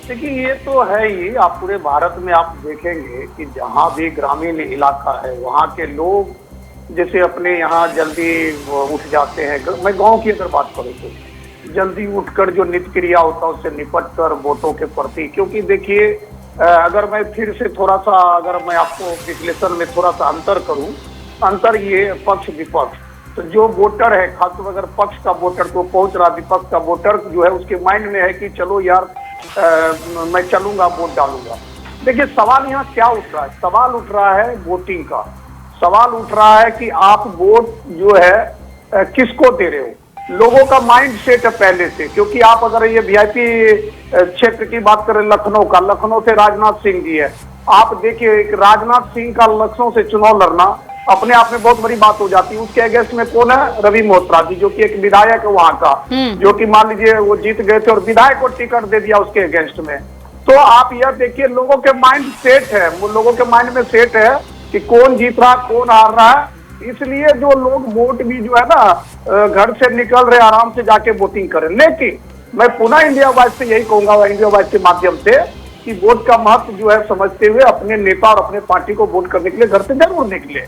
देखिए, ये तो है ही। आप पूरे भारत में आप देखेंगे कि जहाँ भी ग्रामीण इलाका है वहाँ के लोग जैसे अपने यहाँ जल्दी उठ जाते हैं। मैं गांव की अगर बात करूँ तो जल्दी उठकर जो नित्य क्रिया होता है उससे निपट कर वोटों के प्रति, क्योंकि देखिए अगर मैं फिर से थोड़ा सा अगर मैं आपको विश्लेषण में थोड़ा सा अंतर करूं, अंतर ये पक्ष विपक्ष, तो जो वोटर है खासतौर अगर पक्ष का वोटर तो पहुंच रहा, विपक्ष का वोटर जो है उसके माइंड में है कि चलो यार मैं चलूंगा वोट डालूंगा। देखिए सवाल यहाँ क्या उठ रहा है, सवाल उठ रहा है वोटिंग का। सवाल उठ रहा है कि आप वोट जो है किसको दे रहे हो। लोगों का माइंड सेट है पहले से, क्योंकि आप अगर ये वीआईपी क्षेत्र की बात करें लखनऊ का, लखनऊ से राजनाथ सिंह जी है। आप देखिए एक राजनाथ सिंह का लखनऊ से चुनाव लड़ना अपने आप में बहुत बड़ी बात हो जाती है। उसके अगेंस्ट में कौन है? रवि मोहत्रा जी, जो कि एक विधायक है वहां का, जो कि मान लीजिए वो जीत गए थे और विधायक को टिकट दे दिया उसके अगेंस्ट में। तो आप यह देखिए लोगों के माइंड सेट है, वो लोगों के माइंड में सेट है कि कौन जीत रहा कौन हार रहा है। इसलिए जो लोग वोट भी जो है ना घर से निकल रहे आराम से जाके वोटिंग करें। लेकिन मैं पुनः इंडिया वाइज से यही कहूंगा, इंडिया वाइज के माध्यम से, कि वोट का महत्व जो है समझते हुए अपने नेता और अपने पार्टी को वोट करने के लिए घर से जरूर निकले।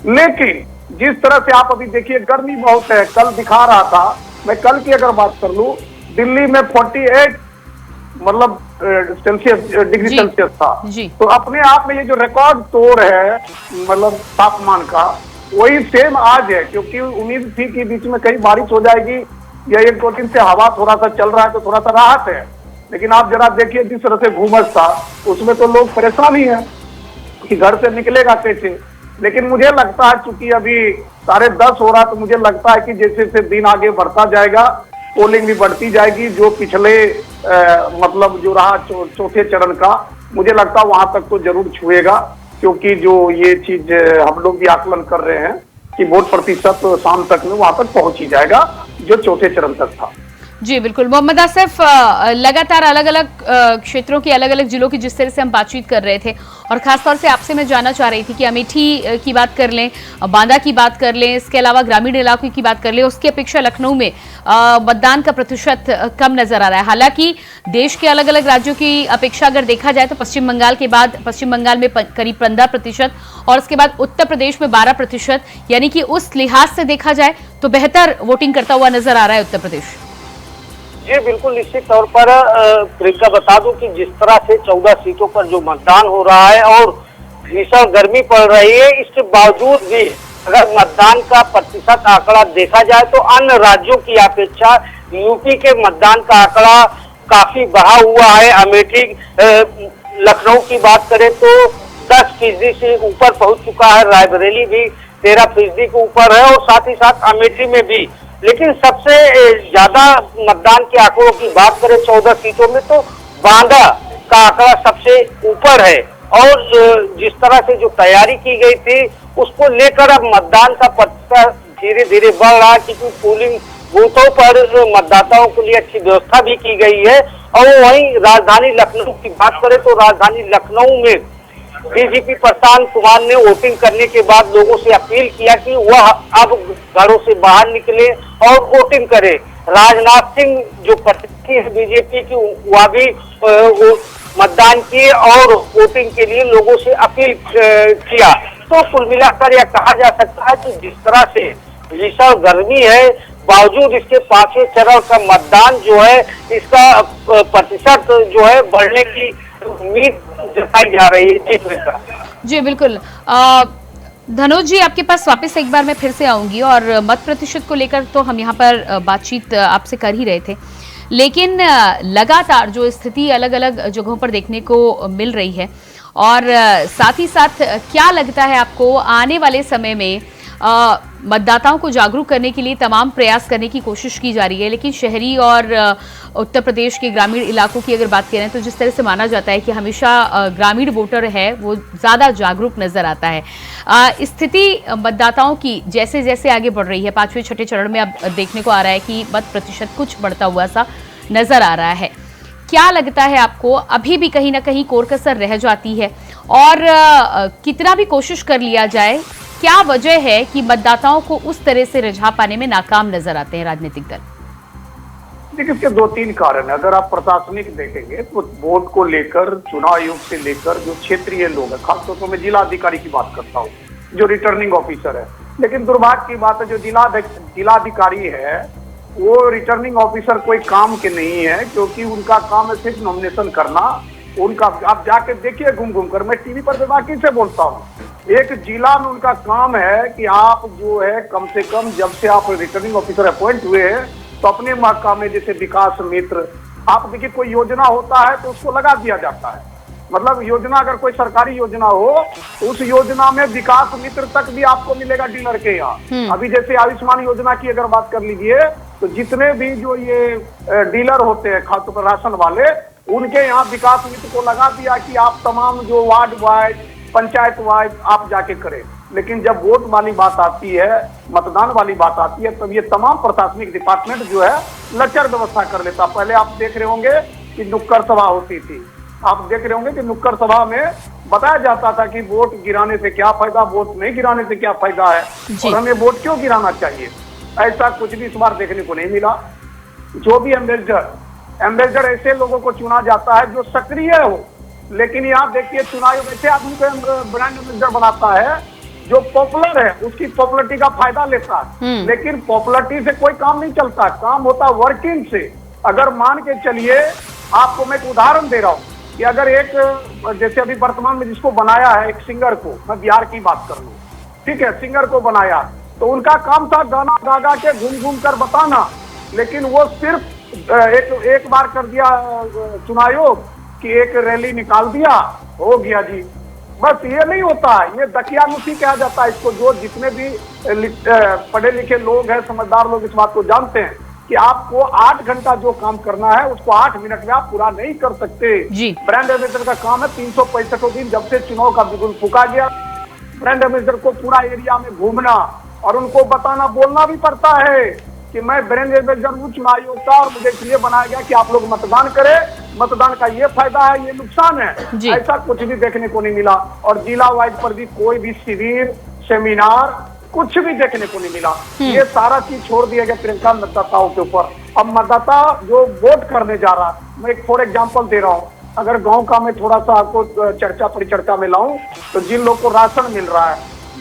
लेकिन जिस तरह से आप अभी देखिए गर्मी बहुत है, कल दिखा रहा था, मैं कल की अगर बात कर लूं दिल्ली में 48 मतलब डिग्री सेल्सियस था। तो अपने आप में ये जो रिकॉर्ड तोड़ है मतलब तापमान का, वही सेम आज है। क्योंकि उम्मीद थी कि बीच में कहीं बारिश हो जाएगी या 1-2 दिन से हवा थोड़ा सा चल रहा है तो थोड़ा सा राहत है। लेकिन आप जरा देखिए जिस तरह से घूमस था उसमें तो लोग परेशान ही है कि घर से निकलेगा कैसे। लेकिन मुझे लगता है चूंकि अभी 10:30 हो रहा, तो मुझे लगता है कि जैसे जैसे दिन आगे बढ़ता जाएगा पोलिंग भी बढ़ती जाएगी। जो पिछले मतलब जो रहा चौथे चरण का, मुझे लगता है वहां तक तो जरूर छुएगा। क्योंकि जो ये चीज हम लोग भी आकलन कर रहे हैं कि वोट प्रतिशत शाम तक में वहां तक पहुंच ही जाएगा जो चौथे चरण तक था। जी बिल्कुल। मोहम्मद आसिफ, लगातार अलग अलग क्षेत्रों की अलग अलग जिलों की जिस तरह से हम बातचीत कर रहे थे और खासतौर से आपसे मैं जानना चाह रही थी कि अमेठी की बात कर लें, बांदा की बात कर लें, इसके अलावा ग्रामीण इलाकों की बात कर लें, उसकी अपेक्षा लखनऊ में मतदान का प्रतिशत कम नजर आ रहा है। हालांकि देश के अलग अलग राज्यों की अपेक्षा अगर देखा जाए तो पश्चिम बंगाल के बाद पश्चिम बंगाल में करीब 15% और उसके बाद उत्तर प्रदेश में 12%, यानी कि उस लिहाज से देखा जाए तो बेहतर वोटिंग करता हुआ नजर आ रहा है उत्तर प्रदेश। जी बिल्कुल, निश्चित तौर पर प्रियंका बता दूं कि जिस तरह से 14 सीटों पर जो मतदान हो रहा है और भीषण गर्मी पड़ रही है, इसके बावजूद भी अगर मतदान का प्रतिशत आंकड़ा देखा जाए तो अन्य राज्यों की अपेक्षा यूपी के मतदान का आंकड़ा काफी बढ़ा हुआ है। अमेठी लखनऊ की बात करें तो 10% से ऊपर पहुंच चुका है, रायबरेली भी 13% के ऊपर है और साथ ही साथ अमेठी में भी। लेकिन सबसे ज्यादा मतदान के आंकड़ों की बात करें 14 सीटों में तो बांदा का आंकड़ा सबसे ऊपर है। और जिस तरह से जो तैयारी की गई थी उसको लेकर अब मतदान का प्रतिशत धीरे धीरे बढ़ रहा है, क्योंकि पोलिंग बूथों पर मतदाताओं के लिए अच्छी व्यवस्था भी की गई है। और वहीं राजधानी लखनऊ की बात करें तो राजधानी लखनऊ में डीजीपी प्रशांत कुमार ने वोटिंग करने के बाद लोगों से अपील किया कि वह अब घरों से बाहर निकले और वोटिंग करें। राजनाथ सिंह जो प्रत्याशी है बीजेपी की, वह भी मतदान किए और वोटिंग के लिए लोगों से अपील किया। तो कुल मिलाकर यह कहा जा सकता है कि जिस तरह से भीषण गर्मी है, बावजूद इसके 5वें चरण का मतदान जो है, इसका प्रतिशत जो है बढ़ने की उम्मीद जताई जा रही है। जी बिल्कुल। धनुष जी, आपके पास वापस एक बार मैं फिर से आऊंगी और मत प्रतिशत को लेकर तो हम यहाँ पर बातचीत आपसे कर ही रहे थे, लेकिन लगातार जो स्थिति अलग अलग जगहों पर देखने को मिल रही है और साथ ही साथ क्या लगता है आपको आने वाले समय में मतदाताओं को जागरूक करने के लिए तमाम प्रयास करने की कोशिश की जा रही है, लेकिन शहरी और उत्तर प्रदेश के ग्रामीण इलाकों की अगर बात करें तो जिस तरह से माना जाता है कि हमेशा ग्रामीण वोटर है वो ज़्यादा जागरूक नजर आता है। स्थिति मतदाताओं की जैसे जैसे आगे बढ़ रही है, 5वें छठे चरण में अब देखने को आ रहा है कि मत प्रतिशत कुछ बढ़ता हुआ सा नजर आ रहा है। क्या लगता है आपको, अभी भी कहीं ना कहीं कोर कसर रह जाती है और कितना भी कोशिश कर लिया जाए, क्या वजह है कि मतदाताओं को उस तरह से रिझा पाने में नाकाम नजर आते हैं राजनीतिक दल? देखिए, इसके 2-3 कारण है। अगर आप प्रशासनिक देखेंगे तो वोट को लेकर चुनाव आयोग से लेकर जो क्षेत्रीय लोग हैं, खासतौर पर मैं जिला अधिकारी की बात करता हूँ, जो रिटर्निंग ऑफिसर है, लेकिन दुर्भाग्य की बात है जो जिलाधिकारी है वो रिटर्निंग ऑफिसर कोई काम के नहीं है, क्योंकि उनका काम है सिर्फ नॉमिनेशन करना। उनका आप जाके देखिए घूम घूम कर, मैं टीवी पर बेबाकी से बोलता हूँ, एक जिला में उनका काम है कि आप जो है कम से कम जब से आप रिटर्निंग ऑफिसर अपॉइंट हुए हैं तो अपने महकमे में जैसे विकास मित्र, आप देखिए कोई योजना होता है तो उसको लगा दिया जाता है। मतलब योजना, अगर कोई सरकारी योजना हो तो उस योजना में विकास मित्र तक भी आपको मिलेगा डीलर के यहाँ। अभी जैसे आयुष्मान योजना की अगर बात कर लीजिए तो जितने भी जो ये डीलर होते हैं खासतौर पर राशन वाले, उनके यहाँ विकास मित्र को लगा दिया कि आप तमाम जो वार्ड वाइज पंचायत वाइज आप जाके करें। लेकिन जब वोट वाली बात आती है, मतदान वाली बात आती है, तब ये तमाम प्रशासनिक डिपार्टमेंट जो है लचर व्यवस्था कर लेता। पहले आप देख रहे होंगे कि नुक्कड़ सभा होती थी, आप देख रहे होंगे कि नुक्कड़ सभा में बताया जाता था कि वोट गिराने से क्या फायदा, वोट नहीं गिराने से क्या फायदा है और हमें वोट क्यों गिराना चाहिए। ऐसा कुछ भी इस बार देखने को नहीं मिला। जो भी एम्बेसडर ऐसे लोगों को चुना जाता है जो सक्रिय हो, लेकिन यहाँ देखिए चुनाव ऐसे आदमी को ब्रांड एम्बेसडर बनाता है जो पॉपुलर है, उसकी पॉपुलरिटी का फायदा लेता है। लेकिन पॉपुलरिटी से कोई काम नहीं चलता, काम होता वर्किंग से। अगर मान के चलिए, आपको मैं एक उदाहरण दे रहा हूँ कि अगर एक जैसे अभी वर्तमान में जिसको बनाया है एक सिंगर को, मैं बिहार की बात कर लूँ, ठीक है, सिंगर को बनाया तो उनका काम था गाना गा गा के घूम घूम कर बताना, लेकिन वो सिर्फ एक बार कर दिया चुनाव आयोग कि एक रैली निकाल दिया, हो गया जी। बस ये नहीं होता, ये दकियानुसी कहा जाता है इसको। जो जितने भी पढ़े लिखे लोग हैं, समझदार लोग इस बात को जानते हैं कि आपको 8 घंटा जो काम करना है उसको 8 मिनट में आप पूरा नहीं कर सकते। ब्रांड एम्बेसडर का काम है 365 दिन, जब से चुनाव का बिगुल फूका गया, ब्रांड एम्बेसडर को पूरा एरिया में घूमना और उनको बताना, बोलना भी पड़ता है कि मैं ब्रांड एम्बेसडर हूँ चुनाव आयोग का और मुझे इसलिए बनाया गया कि आप लोग मतदान करें, मतदान का ये फायदा है, ये नुकसान है। ऐसा कुछ भी देखने को नहीं मिला। और जिला वाइज पर भी कोई भी शिविर, सेमिनार कुछ भी देखने को नहीं मिला। ये सारा चीज छोड़ दिया गया प्रियंका मतदाताओं के ऊपर। अब मतदाता जो वोट करने जा रहा, मैं एक फॉर एग्जाम्पल दे रहा हूँ, अगर गाँव का मैं थोड़ा सा आपको चर्चा परिचर्चा में लाऊं तो जिन लोग को राशन मिल रहा है,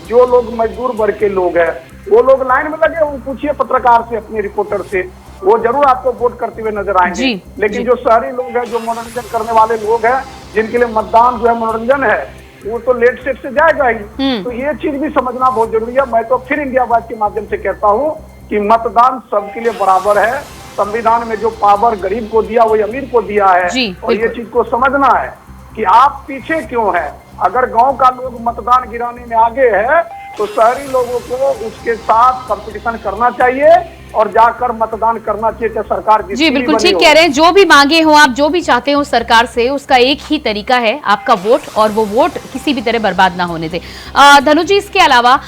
जो लोग मजदूर वर्ग के लोग हैं, वो लोग लाइन में लगे, वो पूछिए पत्रकार से, अपने रिपोर्टर से, वो जरूर आपको वोट करते हुए नजर आएंगे। लेकिन जो शहरी लोग हैं, जो मनोरंजन करने वाले लोग हैं, जिनके लिए मतदान जो है मनोरंजन है, वो तो लेट सेट से जाएगा ही। तो ये चीज भी समझना बहुत जरूरी है। मैं तो फिर इंडिया वाइज के माध्यम से कहता हूँ कि मतदान सबके लिए बराबर है। संविधान में जो पावर गरीब को दिया वही अमीर को दिया है, और ये चीज को समझना है कि आप पीछे क्यों है। अगर गांव का लोग मतदान गिराने में आगे है तो शहरी लोगों को उसके साथ कंपटीशन करना चाहिए और जाकर मतदान करना चाहिए, सरकार जी बिल्कुल ठीक कह रहे हैं। जो भी मांगे हो आप, जो भी चाहते हो सरकार से, उसका एक ही तरीका है, आपका वोट, और वो वोट किसी भी तरह बर्बाद ना होने दे। धनु जी, इसके अलावा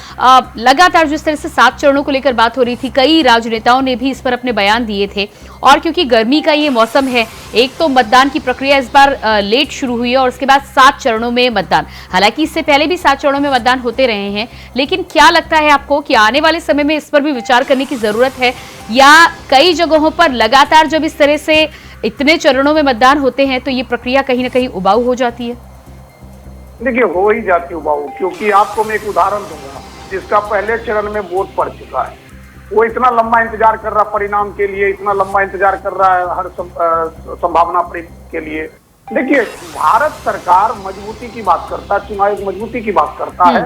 लगातार जिस तरह से 7 चरणों को लेकर बात हो रही थी, कई राजनेताओं ने भी इस पर अपने बयान दिए थे, और क्योंकि गर्मी का ये मौसम है, एक तो मतदान की प्रक्रिया इस बार लेट शुरू हुई है और उसके बाद 7 चरणों में मतदान, हालांकि इससे पहले भी 7 चरणों में मतदान होते रहे हैं, लेकिन क्या लगता है आपको कि आने वाले समय में इस पर भी विचार करने की जरूरत है, या कई जगहों पर लगातार जब इस तरह से इतने चरणों में मतदान होते हैं तो ये प्रक्रिया कहीं ना कहीं उबाऊ हो जाती है? देखिए, हो ही जाती है उबाऊ, क्योंकि आपको मैं एक उदाहरण दूंगा जिसका पहले चरण में वोट पड़ चुका है। वो इतना लंबा इंतजार कर रहा परिणाम के लिए, इतना लंबा इंतजार कर रहा है हर संभावना के लिए। देखिए, भारत सरकार मजबूती की बात करता है, चुनाव मजबूती की बात करता है।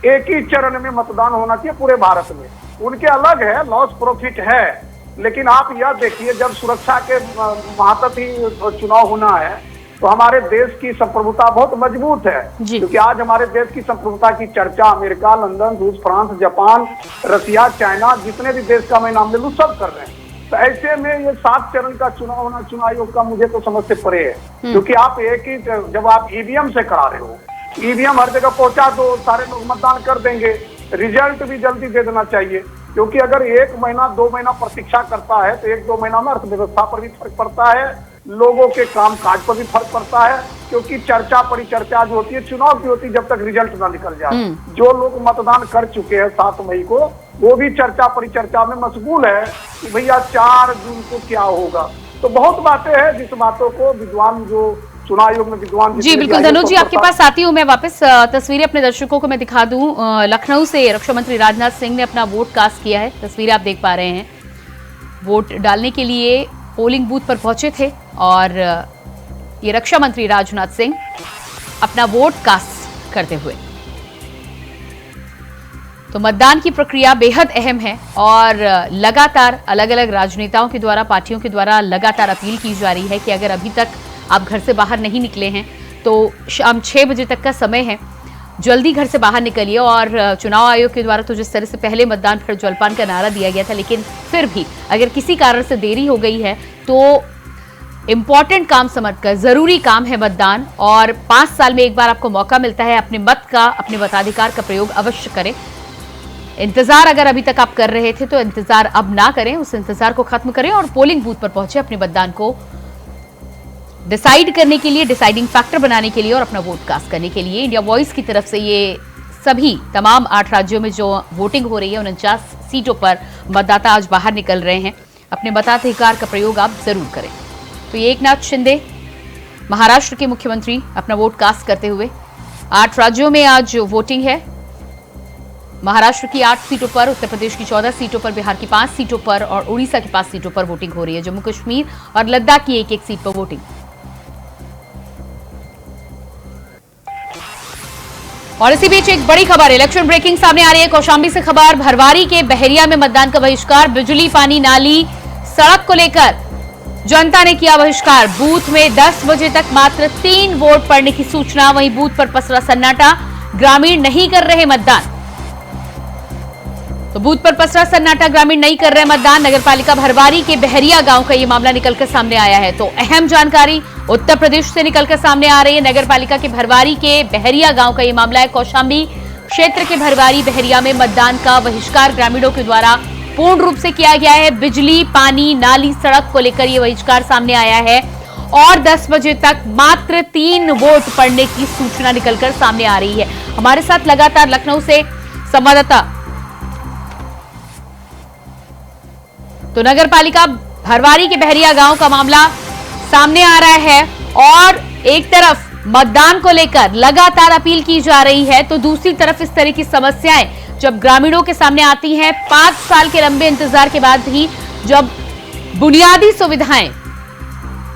एक ही चरण में मतदान होना चाहिए पूरे भारत में, उनके अलग है, लॉस प्रॉफिट है। लेकिन आप यह देखिए, जब सुरक्षा के महातत ही चुनाव होना है तो हमारे देश की संप्रभुता बहुत मजबूत है, क्योंकि आज हमारे देश की संप्रभुता की चर्चा अमेरिका, लंदन, रूस, फ्रांस, जापान, रसिया, चाइना, जितने भी देश का मैं नाम ले लूं सब कर रहे हैं। तो ऐसे में ये 7 चरण का चुनाव होना चुनाव आयोग का मुझे तो समझ से परे है, क्योंकि आप एक ही, जब आप ईवीएम से करा रहे हो, ईवीएम हर जगह पहुंचा दो, सारे लोग मतदान कर देंगे, रिजल्ट भी जल्दी दे देना चाहिए। क्योंकि अगर 1 महीना 2 महीना प्रतीक्षा करता है तो 1-2 महीना में अर्थव्यवस्था पर भी फर्क पड़ता है, लोगों के काम काज पर भी फर्क पड़ता है, क्योंकि चर्चा परिचर्चा जो होती है चुनाव की होती है जब तक रिजल्ट ना निकल जाए। जो लोग मतदान कर चुके हैं 7 मई को, वो भी चर्चा परिचर्चा में मशगूल है कि भैया 4 जून को क्या होगा। तो बहुत बातें हैं जिस बातों को विद्वान जो चुनाव आयोग में विद्वान जी बिल्कुल धनु जी, आपके पास आती हूँ मैं वापस। तस्वीरें अपने दर्शकों को मैं दिखा दूं। लखनऊ से रक्षा मंत्री राजनाथ सिंह ने अपना वोट कास्ट किया है। तस्वीरें आप देख पा रहे हैं, वोट डालने के लिए पोलिंग बूथ पर पहुंचे थे और ये रक्षा मंत्री राजनाथ सिंह अपना वोट कास्ट करते हुए। तो मतदान की प्रक्रिया बेहद अहम है और लगातार अलग अलग राजनेताओं के द्वारा, पार्टियों के द्वारा लगातार अपील की जा रही है कि अगर अभी तक आप घर से बाहर नहीं निकले हैं तो शाम 6 बजे तक का समय है, जल्दी घर से बाहर निकलिए। और चुनाव आयोग के द्वारा तो जिस तरह से पहले मतदान फिर जलपान का नारा दिया गया था, लेकिन फिर भी अगर किसी कारण से देरी हो गई है तो इंपॉर्टेंट काम समझकर, जरूरी काम है मतदान, और 5 साल में एक बार आपको मौका मिलता है, अपने मत का, अपने मताधिकार का प्रयोग अवश्य करें। इंतजार अगर अभी तक आप कर रहे थे तो इंतजार अब ना करें, उस इंतजार को खत्म करें और पोलिंग बूथ पर पहुंचे अपने मतदान को डिसाइड करने के लिए, डिसाइडिंग फैक्टर बनाने के लिए और अपना वोट कास्ट करने के लिए। इंडिया वॉइस की तरफ से ये सभी तमाम 8 राज्यों में जो वोटिंग हो रही है, 49 सीटों पर मतदाता आज बाहर निकल रहे हैं। अपने मताधिकार का प्रयोग आप जरूर करें। तो ये एकनाथ शिंदे महाराष्ट्र के मुख्यमंत्री अपना वोट कास्ट करते हुए। 8 राज्यों में आज वोटिंग है। महाराष्ट्र की 8 सीटों पर, उत्तर प्रदेश की 14 सीटों पर, बिहार की 5 सीटों पर और उड़ीसा की 5 सीटों पर वोटिंग हो रही है। जम्मू कश्मीर और लद्दाख की 1-1 सीट पर वोटिंग। और इसी बीच एक बड़ी खबर, इलेक्शन ब्रेकिंग सामने आ रही है। कौशाम्बी से खबर, भरवारी के बहरिया में मतदान का बहिष्कार। बिजली, पानी, नाली, सड़क को लेकर जनता ने किया बहिष्कार। बूथ में 10 बजे तक मात्र 3 वोट पड़ने की सूचना। वहीं बूथ पर पसरा सन्नाटा, ग्रामीण नहीं कर रहे मतदान। तो बूथ पर पसरा सन्नाटा, ग्रामीण नहीं कर रहे मतदान। नगरपालिका भरवारी के बहरिया गांव का ये मामला निकलकर सामने आया है। तो अहम जानकारी उत्तर प्रदेश से निकलकर सामने आ रही है। नगरपालिका के भरवारी के बहरिया गांव का ये मामला है। कौशाम्बी क्षेत्र के भरवारी बहरिया में मतदान का बहिष्कार ग्रामीणों के द्वारा पूर्ण रूप से किया गया है। बिजली, पानी, नाली, सड़क को लेकर यह बहिष्कार सामने आया है और 10 बजे तक मात्र 3 वोट पड़ने की सूचना निकलकर सामने आ रही है। हमारे साथ लगातार लखनऊ से संवाददाता, तो नगरपालिका भरवारी के बहरिया गांव का मामला सामने आ रहा है और एक तरफ मतदान को लेकर लगातार अपील की जा रही है, तो दूसरी तरफ इस तरह की समस्याएं जब ग्रामीणों के सामने आती हैं, 5 साल के लंबे इंतजार के बाद भी जब बुनियादी सुविधाएं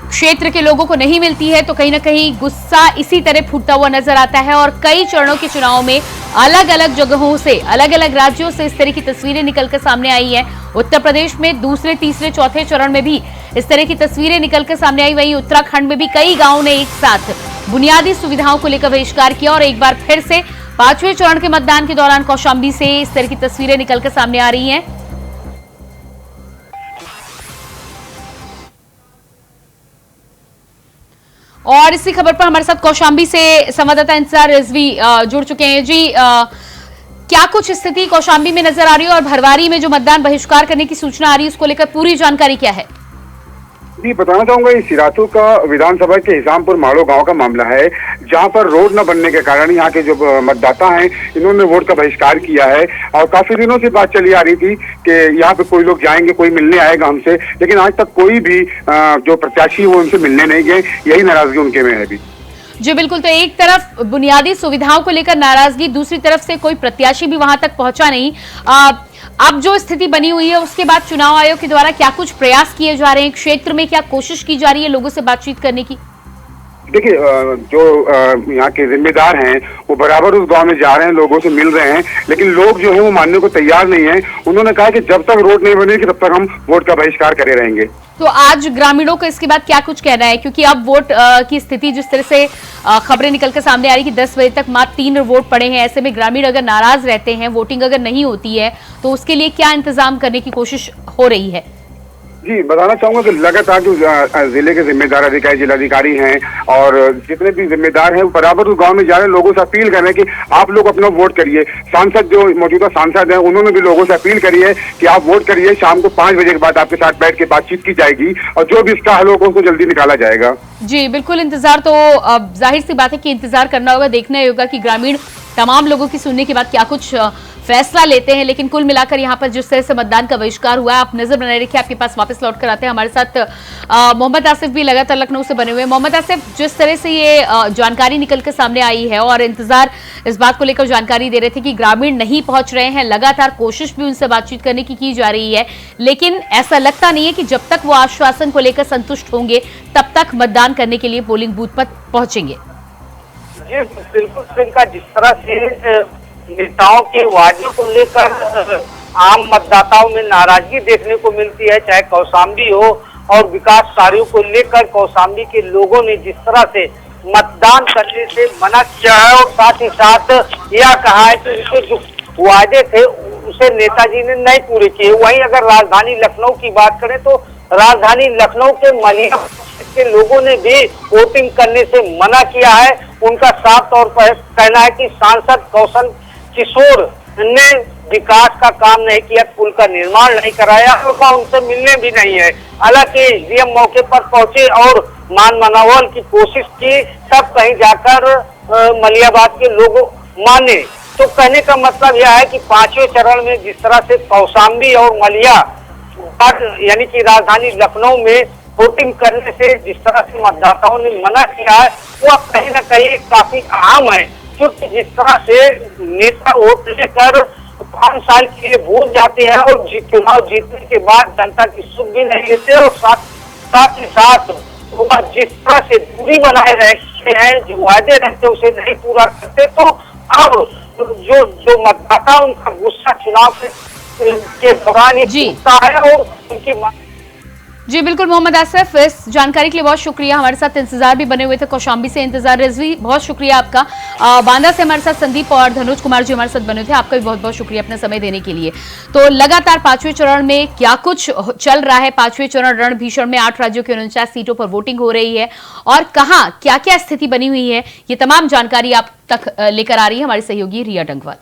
क्षेत्र के लोगों को नहीं मिलती है, तो कहीं ना कहीं गुस्सा इसी तरह फूटता हुआ नजर आता है। और कई चरणों के चुनाव में अलग अलग जगहों से, अलग अलग राज्यों से इस तरह की तस्वीरें निकलकर सामने आई हैं। उत्तर प्रदेश में दूसरे, तीसरे, चौथे चरण में भी इस तरह की तस्वीरें निकलकर सामने आई। वहीं उत्तराखंड में भी कई गांवों ने एक साथ बुनियादी सुविधाओं को लेकर बहिष्कार किया और एक बार फिर से 5वें चरण के मतदान के दौरान कौशाम्बी से इस तरह की तस्वीरें निकलकर सामने आ रही हैं। और इसी खबर पर हमारे साथ कौशाम्बी से संवाददाता इंतजार रिजवी जुड़ चुके हैं। जी, क्या कुछ स्थिति कौशाम्बी में नजर आ रही है और भरवारी में जो मतदान बहिष्कार करने की सूचना आ रही है उसको लेकर पूरी जानकारी क्या है? जी, बताना चाहूंगा, ये सिराथू का विधानसभा के हिसामपुर माड़ो गांव का मामला है, जहां पर रोड न बनने के कारण यहाँ के जो मतदाता हैं इन्होंने वोट का बहिष्कार किया है। और काफी दिनों से बात चली आ रही थी कि यहाँ पे कोई लोग जाएंगे, कोई मिलने आएगा हमसे, लेकिन आज तक कोई भी जो प्रत्याशी वो उनसे मिलने नहीं गए। यही नाराजगी उनके में है अभी। जी बिल्कुल, तो एक तरफ बुनियादी सुविधाओं को लेकर नाराजगी, दूसरी तरफ से कोई प्रत्याशी भी वहां तक पहुंचा नहीं। अब जो स्थिति बनी हुई है उसके बाद चुनाव आयोग के द्वारा क्या कुछ प्रयास किए जा रहे हैं, क्षेत्र में क्या कोशिश की जा रही है लोगों से बातचीत करने की? देखिए, जो यहाँ के जिम्मेदार हैं वो बराबर उस गांव में जा रहे हैं, लोगों से मिल रहे हैं, लेकिन लोग जो है वो मानने को तैयार नहीं है। उन्होंने कहा कि जब तक रोड नहीं बनेगी तब तक हम वोट का बहिष्कार करे रहेंगे। तो आज ग्रामीणों का इसके बाद क्या कुछ कहना है, क्योंकि अब वोट की स्थिति जिस तरह से खबरें निकल कर सामने आ रही कि 10 बजे तक मात्र 3 वोट पड़े हैं, ऐसे में ग्रामीण अगर नाराज रहते हैं, वोटिंग अगर नहीं होती है, तो उसके लिए क्या इंतजाम करने की कोशिश हो रही है? जी, बताना चाहूंगा कि लगातार जो जिले के जिम्मेदार अधिकारी, जिलाधिकारी हैं और जितने भी जिम्मेदार हैं वो बराबर उस गांव में जा रहे हैं, लोगों से अपील कर रहे हैं कि आप लोग अपना वोट करिए। सांसद जो मौजूदा सांसद हैं उन्होंने भी लोगों से अपील करी है कि आप वोट करिए, शाम को 5 बजे के बाद आपके साथ बैठ के बातचीत की जाएगी और जो भी इसका हल होगा उसको जल्दी निकाला जाएगा। जी बिल्कुल, इंतजार तो जाहिर सी बात है कि इंतजार करना होगा, देखना होगा कि ग्रामीण तमाम लोगों की सुनने के बाद क्या कुछ फैसला लेते हैं। लेकिन कुल मिलाकर यहाँ पर जिस तरह से मतदान का बहिष्कार हुआ है, आप नजर बनाए रखिए, आपके पास वापस लौट कर आते हैं। हमारे साथ मोहम्मद आसिफ भी लगातार लखनऊ से बने हुए। मोहम्मद आसिफ, जिस तरह से ये जानकारी निकल कर सामने आई है और इंतजार इस बात को लेकर जानकारी दे रहे थे कि ग्रामीण नहीं पहुंच रहे हैं, लगातार कोशिश भी उनसे बातचीत करने की जा रही है, लेकिन ऐसा लगता नहीं है कि जब तक वो आश्वासन को लेकर संतुष्ट होंगे तब तक मतदान करने के लिए पोलिंग बूथ पर पहुंचेंगे। जी बिल्कुल, प्रियंका, जिस तरह से नेताओं के वादे को लेकर आम मतदाताओं में नाराजगी देखने को मिलती है, चाहे कौशाम्बी हो, और विकास कार्यों को लेकर कौशाम्बी के लोगों ने जिस तरह से मतदान करने से मना किया है और साथ ही साथ यह कहा है कि उनके जो वादे थे उसे नेताजी ने नहीं पूरे किए। वहीं अगर राजधानी लखनऊ की बात करें तो राजधानी लखनऊ के मलिया के लोगों ने भी वोटिंग करने से मना किया है। उनका साफ तौर पर कहना है कि सांसद कौशल किशोर ने विकास का काम नहीं किया, पुल का निर्माण नहीं कराया और उनसे मिलने भी नहीं है। हालांकि डीएम मौके पर पहुंचे और मान मनावल की कोशिश की, तब कहीं जाकर मलियाबाद के लोग माने। तो कहने का मतलब यह है कि 5वें चरण में जिस तरह से कौशाम्बी और मलिया यानी कि राजधानी लखनऊ में वोटिंग करने से जिस तरह से मतदाताओं ने मना किया है, वह कहीं न कहीं काफी अहम है, क्योंकि जिस तरह से नेता वोट लेकर 5 साल के लिए वोट जाते हैं और चुनाव जीतने के बाद जनता की सुख भी नहीं लेते और साथ ही साथ वह जिस तरह से दूरी बनाए रहते हैं, जो वादे रहते उसे नहीं पूरा करते, तो अब जो मतदाता उनका गुस्सा चुनाव के दौरान है और उनकी। जी बिल्कुल मोहम्मद आसिफ, इस जानकारी के लिए बहुत शुक्रिया। हमारे साथ इंतजार भी बने हुए थे कौशाम्बी से। इंतजार रिजवी, बहुत शुक्रिया आपका। बांदा से हमारे साथ संदीप और धनुज कुमार जी हमारे साथ बने थे, आपका भी बहुत बहुत शुक्रिया अपना समय देने के लिए। तो लगातार 5वें चरण में क्या कुछ चल रहा है, 5वें चरण रणभीषण में 8 राज्यों की 49 सीटों पर वोटिंग हो रही है और कहाँ क्या क्या स्थिति बनी हुई है, ये तमाम जानकारी आप तक लेकर आ रही है हमारी सहयोगी रिया डंगवाल।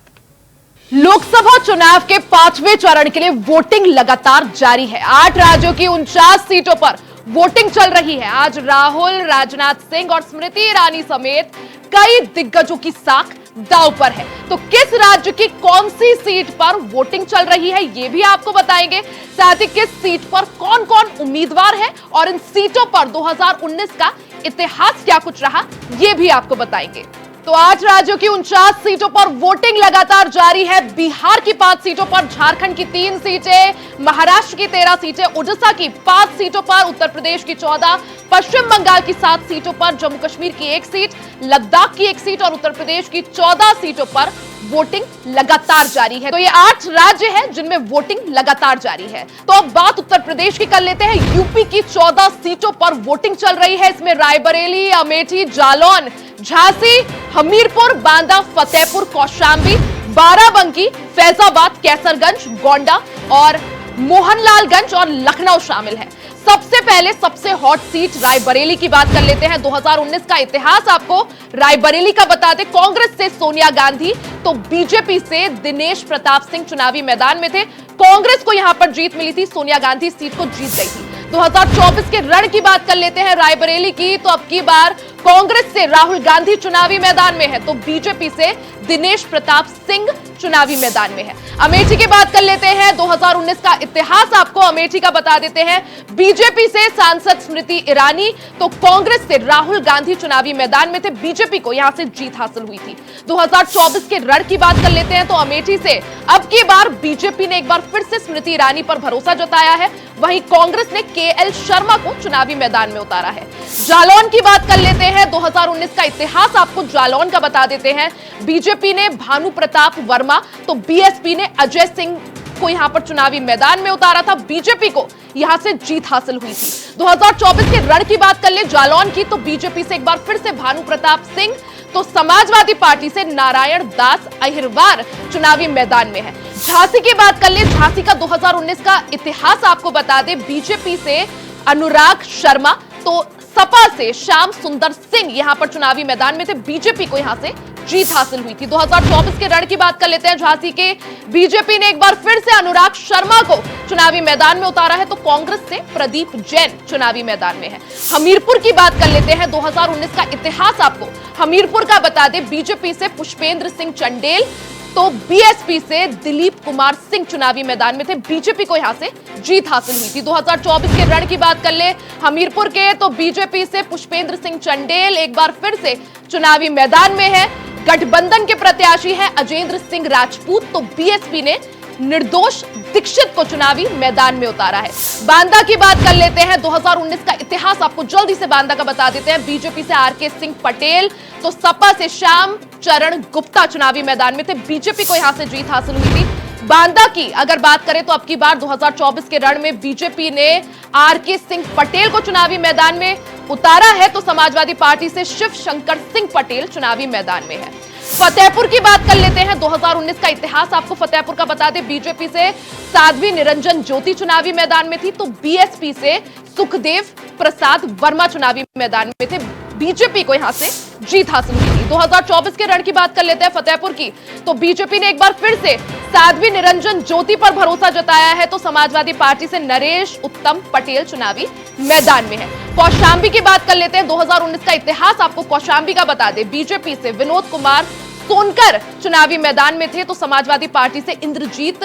लोकसभा चुनाव के 5वें चरण के लिए वोटिंग लगातार जारी है। 8 राज्यों की 49 सीटों पर वोटिंग चल रही है। आज राहुल, राजनाथ सिंह और स्मृति ईरानी समेत कई दिग्गजों की साख दांव पर है। तो किस राज्य की कौन सी सीट पर वोटिंग चल रही है ये भी आपको बताएंगे, साथ ही किस सीट पर कौन कौन उम्मीदवार है और इन सीटों पर 2019 का इतिहास क्या कुछ रहा ये भी आपको बताएंगे। तो 8 राज्यों की 49 सीटों पर वोटिंग लगातार जारी है। बिहार की 5 सीटों पर, झारखंड की 3 सीटें, महाराष्ट्र की 13 सीटें, उड़ीसा की 5 सीटों पर, उत्तर प्रदेश की 14, पश्चिम बंगाल की 7 सीटों पर, जम्मू कश्मीर की 1 सीट, लद्दाख की 1 सीट और उत्तर प्रदेश की 14 सीटों पर वोटिंग लगातार जारी है। तो ये 8 राज्य हैं जिनमें वोटिंग लगातार जारी है। तो अब बात उत्तर प्रदेश की कर लेते हैं। यूपी की 14 सीटों पर वोटिंग चल रही है। इसमें रायबरेली, अमेठी, जालौन, झांसी, हमीरपुर, बांदा, फतेहपुर, कौशाम्बी, बाराबंकी, फैजाबाद, कैसरगंज, गोंडा और मोहनलालगंज और लखनऊ शामिल है। सबसे पहले सबसे हॉट सीट रायबरेली की बात कर लेते हैं। 2019 का इतिहास आपको रायबरेली का बता दें। कांग्रेस से सोनिया गांधी तो बीजेपी से दिनेश प्रताप सिंह चुनावी मैदान में थे। कांग्रेस को यहां पर जीत मिली थी, सोनिया गांधी सीट को जीत गई थी। 2024 के रण की बात कर लेते हैं रायबरेली की, तो अब की बार कांग्रेस से राहुल गांधी चुनावी मैदान में है, तो बीजेपी से दिनेश प्रताप सिंह चुनावी मैदान में है। अमेठी की बात कर लेते हैं, 2019 का इतिहास आपको अमेठी का बता देते हैं। बीजेपी से सांसद स्मृति ईरानी तो कांग्रेस से राहुल गांधी चुनावी मैदान में थे, बीजेपी को यहां से जीत हासिल हुई थी। 2024 के रण की बात कर लेते हैं तो अमेठी से अब की बार बीजेपी ने एक बार फिर से स्मृति ईरानी पर भरोसा जताया है, वहीं कांग्रेस ने केएल शर्मा को चुनावी मैदान में उतारा है। जालौन की बात कर लेते हैं, 2019 का इतिहास आपको जालौन का बता देते हैं। बीजेपी ने भानु प्रताप वर्मा तो बीएसपी ने अजय सिंह को यहां पर चुनावी मैदान में उतारा था, बीजेपी को यहां से जीत हासिल हुई थी। 2024 के रण की बात कर ले जालौन की तो बीजेपी से एक बार फिर से भानु प्रताप सिंह तो समाजवादी पार्टी से नारायण दास अहिरवार चुनावी मैदान में है। झांसी की बात कर ले, झांसी का 2019 का इतिहास आपको बता दे, बीजेपी से अनुराग शर्मा तो सपा से श्याम सुंदर सिंह यहां पर चुनावी मैदान में थे, बीजेपी को यहां से जीत हासिल हुई थी। 2024 के रण की बात कर लेते हैं, झांसी के बीजेपी ने एक बार फिर से अनुराग शर्मा को चुनावी मैदान में उतारा है तो कांग्रेस से प्रदीप जैन चुनावी मैदान में है। हमीरपुर की बात कर लेते हैं, 2019 का इतिहास आपको हमीरपुर का बता दे, बीजेपी से पुष्पेंद्र सिंह चंडेल तो बीएसपी से दिलीप कुमार सिंह चुनावी मैदान में थे, बीजेपी को यहां से जीत हासिल हुई थी। 2024 के रण की बात कर ले हमीरपुर के तो बीजेपी से पुष्पेंद्र सिंह चंडेल एक बार फिर से चुनावी मैदान में है। गठबंधन के प्रत्याशी हैं अजेंद्र सिंह राजपूत तो बीएसपी ने निर्दोष दीक्षित को चुनावी मैदान में उतारा है। बांदा की बात कर लेते हैं, 2019 का इतिहास आपको जल्दी से बांदा का बता देते हैं। बीजेपी से आरके सिंह पटेल तो सपा से श्याम चरण गुप्ता चुनावी मैदान में थे, बीजेपी को यहां से जीत हासिल हुई थी। बांदा की अगर बात करें तो अब की बार 2024 के रण में बीजेपी ने आरके सिंह पटेल को चुनावी मैदान में उतारा है तो समाजवादी पार्टी से शिव शंकर सिंह पटेल चुनावी मैदान में है। फतेहपुर की बात कर लेते हैं, 2019 का इतिहास आपको फतेहपुर का बता दे, बीजेपी से साध्वी निरंजन ज्योति चुनावी मैदान में थी तो बीएसपी से सुखदेव प्रसाद वर्मा चुनावी मैदान में थे, बीजेपी को यहां से जीत हासिल हुई थी। 2024 के रण की बात कर लेते हैं फतेहपुर की तो बीजेपी ने एक बार फिर से साध्वी निरंजन ज्योति पर भरोसा जताया है तो समाजवादी पार्टी से नरेश उत्तम पटेल चुनावी मैदान में है। कौशांबी की बात कर लेते हैं, 2019 का इतिहास आपको कौशांबी का बता दे, बीजेपी से विनोद कुमार सोनकर चुनावी मैदान में थे तो समाजवादी पार्टी से इंद्रजीत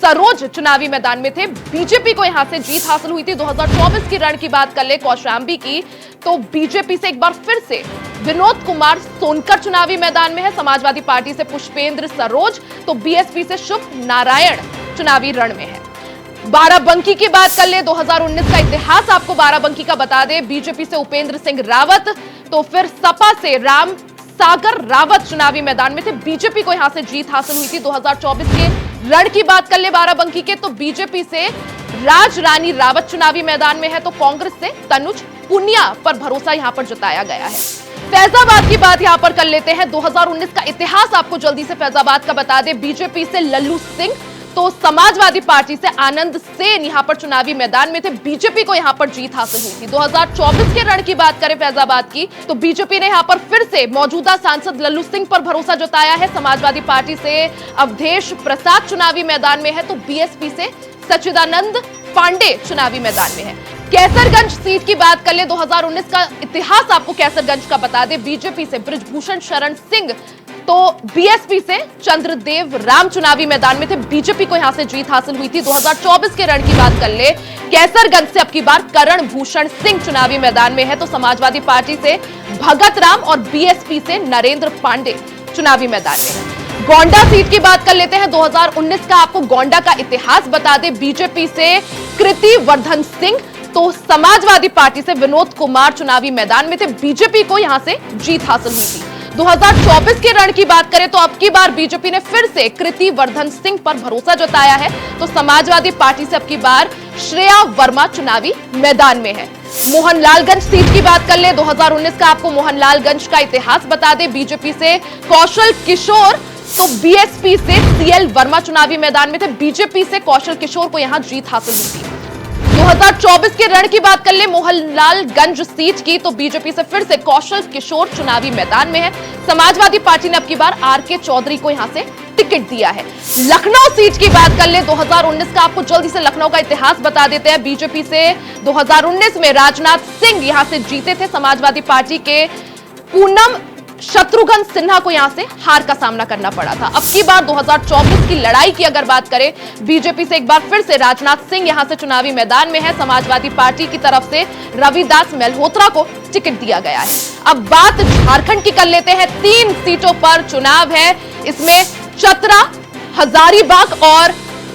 सरोज चुनावी मैदान में थे, बीजेपी को यहां से जीत हासिल हुई थी। 2024 की रण की बात कर ले कौशांबी की तो बीजेपी से एक बार फिर से विनोद कुमार सोनकर चुनावी मैदान में है, समाजवादी पार्टी से पुष्पेंद्र सरोज तो बीएसपी से शुभ नारायण चुनावी रण में है। बाराबंकी की बात कर ले, 2019 का इतिहास आपको बाराबंकी का बता दे, बीजेपी से उपेंद्र सिंह रावत तो फिर सपा से राम सागर रावत चुनावी मैदान में थे, बीजेपी को यहां से जीत हासिल हुई थी। 2024 के रण की बात कर ले बाराबंकी के तो बीजेपी से राज रानी रावत चुनावी मैदान में है तो कांग्रेस से तनुज पुनिया पर भरोसा यहां पर जताया गया है। फैजाबाद की बात यहां पर कर लेते हैं, 2019 का इतिहास आपको जल्दी से फैजाबाद का बता दे, बीजेपी से लल्लू सिंह तो समाजवादी पार्टी से आनंद सेन यहां पर चुनावी मैदान में थे, बीजेपी को यहां पर जीत हासिल हुई थी। 2024 के रण की बात करें फैजाबाद की तो बीजेपी ने यहां पर फिर से मौजूदा सांसद लल्लू सिंह पर भरोसा जताया है, समाजवादी पार्टी से अवधेश प्रसाद चुनावी मैदान में है तो बीएसपी से सच्चिदानंद पांडे चुनावी मैदान में है। कैसरगंज सीट की बात कर ले, 2019 का इतिहास आपको कैसरगंज का बता दे, बीजेपी से बृजभूषण शरण सिंह तो बीएसपी से चंद्रदेव राम चुनावी मैदान में थे, बीजेपी को यहां से जीत हासिल हुई थी। 2024 के रण की बात कर ले, कैसरगंज से अब की बार करण भूषण सिंह चुनावी मैदान में है तो समाजवादी पार्टी से भगत राम और बीएसपी से नरेंद्र पांडे चुनावी मैदान में है। गोंडा सीट की बात कर लेते हैं, 2019 का आपको गोंडा का इतिहास बता दे, बीजेपी से कृति वर्धन सिंह तो समाजवादी पार्टी से विनोद कुमार चुनावी मैदान में थे, बीजेपी को यहां से जीत हासिल हुई थी। 2024 के रण की बात करें तो अब की बार बीजेपी ने फिर से कृति वर्धन सिंह पर भरोसा जताया है तो समाजवादी पार्टी से अब की बार श्रेया वर्मा चुनावी मैदान में है। मोहनलालगंज सीट की बात कर ले, 2019 का आपको मोहनलालगंज का इतिहास बता दे, बीजेपी से कौशल किशोर तो बीएसपी से सीएल वर्मा चुनावी मैदान में थे, बीजेपी से कौशल किशोर को यहां जीत हासिल हुई थी। 2024 के रण की बात कर ले मोहनलालगंज सीट की तो बीजेपी से फिर से कौशल किशोर चुनावी मैदान में है, समाजवादी पार्टी ने अब की बार आरके चौधरी को यहां से टिकट दिया है। लखनऊ सीट की बात कर ले, 2019 का आपको जल्दी से लखनऊ का इतिहास बता देते हैं, बीजेपी से 2019 में राजनाथ सिंह यहां से जीते थे, समाजवादी पार्टी के पूनम शत्रुघ्न सिन्हा को यहां से हार का सामना करना पड़ा था। अब की बार 2024 की लड़ाई की अगर बात करें, बीजेपी से एक बार फिर से राजनाथ सिंह यहां से चुनावी मैदान में है। समाजवादी पार्टी की तरफ से रविदास मल्होत्रा को टिकट दिया गया है। अब बात झारखंड की कर लेते हैं। 3 सीटों पर चुनाव है। इसमें चतरा, हजारीबाग और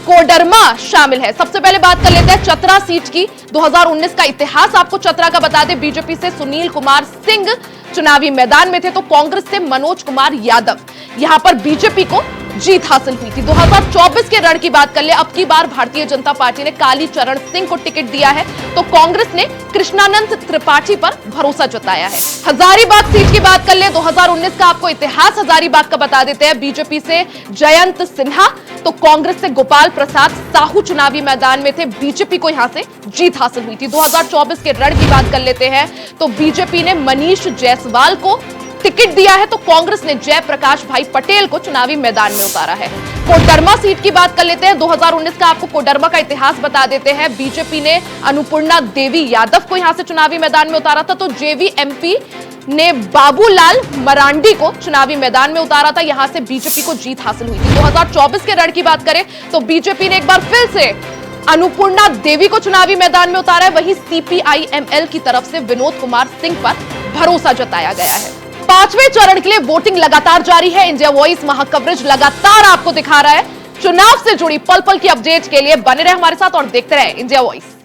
कोडरमा शामिल है। सबसे पहले बात कर लेते हैं चतरा सीट की। 2019 का इतिहास आपको चतरा का बता दें। बीजेपी से सुनील कुमार सिंह चुनावी मैदान में थे, तो कांग्रेस से मनोज कुमार यादव। यहां पर बीजेपी को जीत हासिल हुई थी। 2024 के रण की बात कर ले, अब की बार भारतीय जनता पार्टी ने कालीचरण सिंह को टिकट दिया है, तो कांग्रेस ने कृष्णानंद त्रिपाठी पर भरोसा जताया है। हजारीबाग सीट की बात कर ले, 2019 का आपको इतिहास हजारीबाग का बता देते हैं। बीजेपी से जयंत सिन्हा, तो कांग्रेस से गोपाल प्रसाद साहू चुनावी मैदान में थे। बीजेपी को यहां से जीत हासिल हुई थी। 2024 के रण की बात कर लेते हैं, तो बीजेपी ने मनीष जायसवाल को टिकट दिया है, तो कांग्रेस ने जयप्रकाश भाई पटेल को चुनावी मैदान में उतारा है। कोडरमा सीट की बात कर लेते हैं। 2019 का आपको कोडरमा का इतिहास बता देते हैं। बीजेपी ने अन्नपूर्णा देवी यादव को यहां से चुनावी मैदान में उतारा था, तो जेवीएमपी ने बाबूलाल मरांडी को चुनावी मैदान में उतारा था। यहां से बीजेपी को जीत हासिल हुई थी। 2024 के रण की बात करें, तो बीजेपी ने एक बार फिर से अन्नपूर्णा देवी को चुनावी मैदान में उतारा है। वहीं सीपीआईएमएल की तरफ से विनोद कुमार सिंह पर भरोसा जताया गया है। 5वें चरण के लिए वोटिंग लगातार जारी है। इंडिया वॉइस महाकवरेज लगातार आपको दिखा रहा है। चुनाव से जुड़ी पल पल की अपडेट के लिए बने रहे हमारे साथ और देखते रहे इंडिया वॉइस।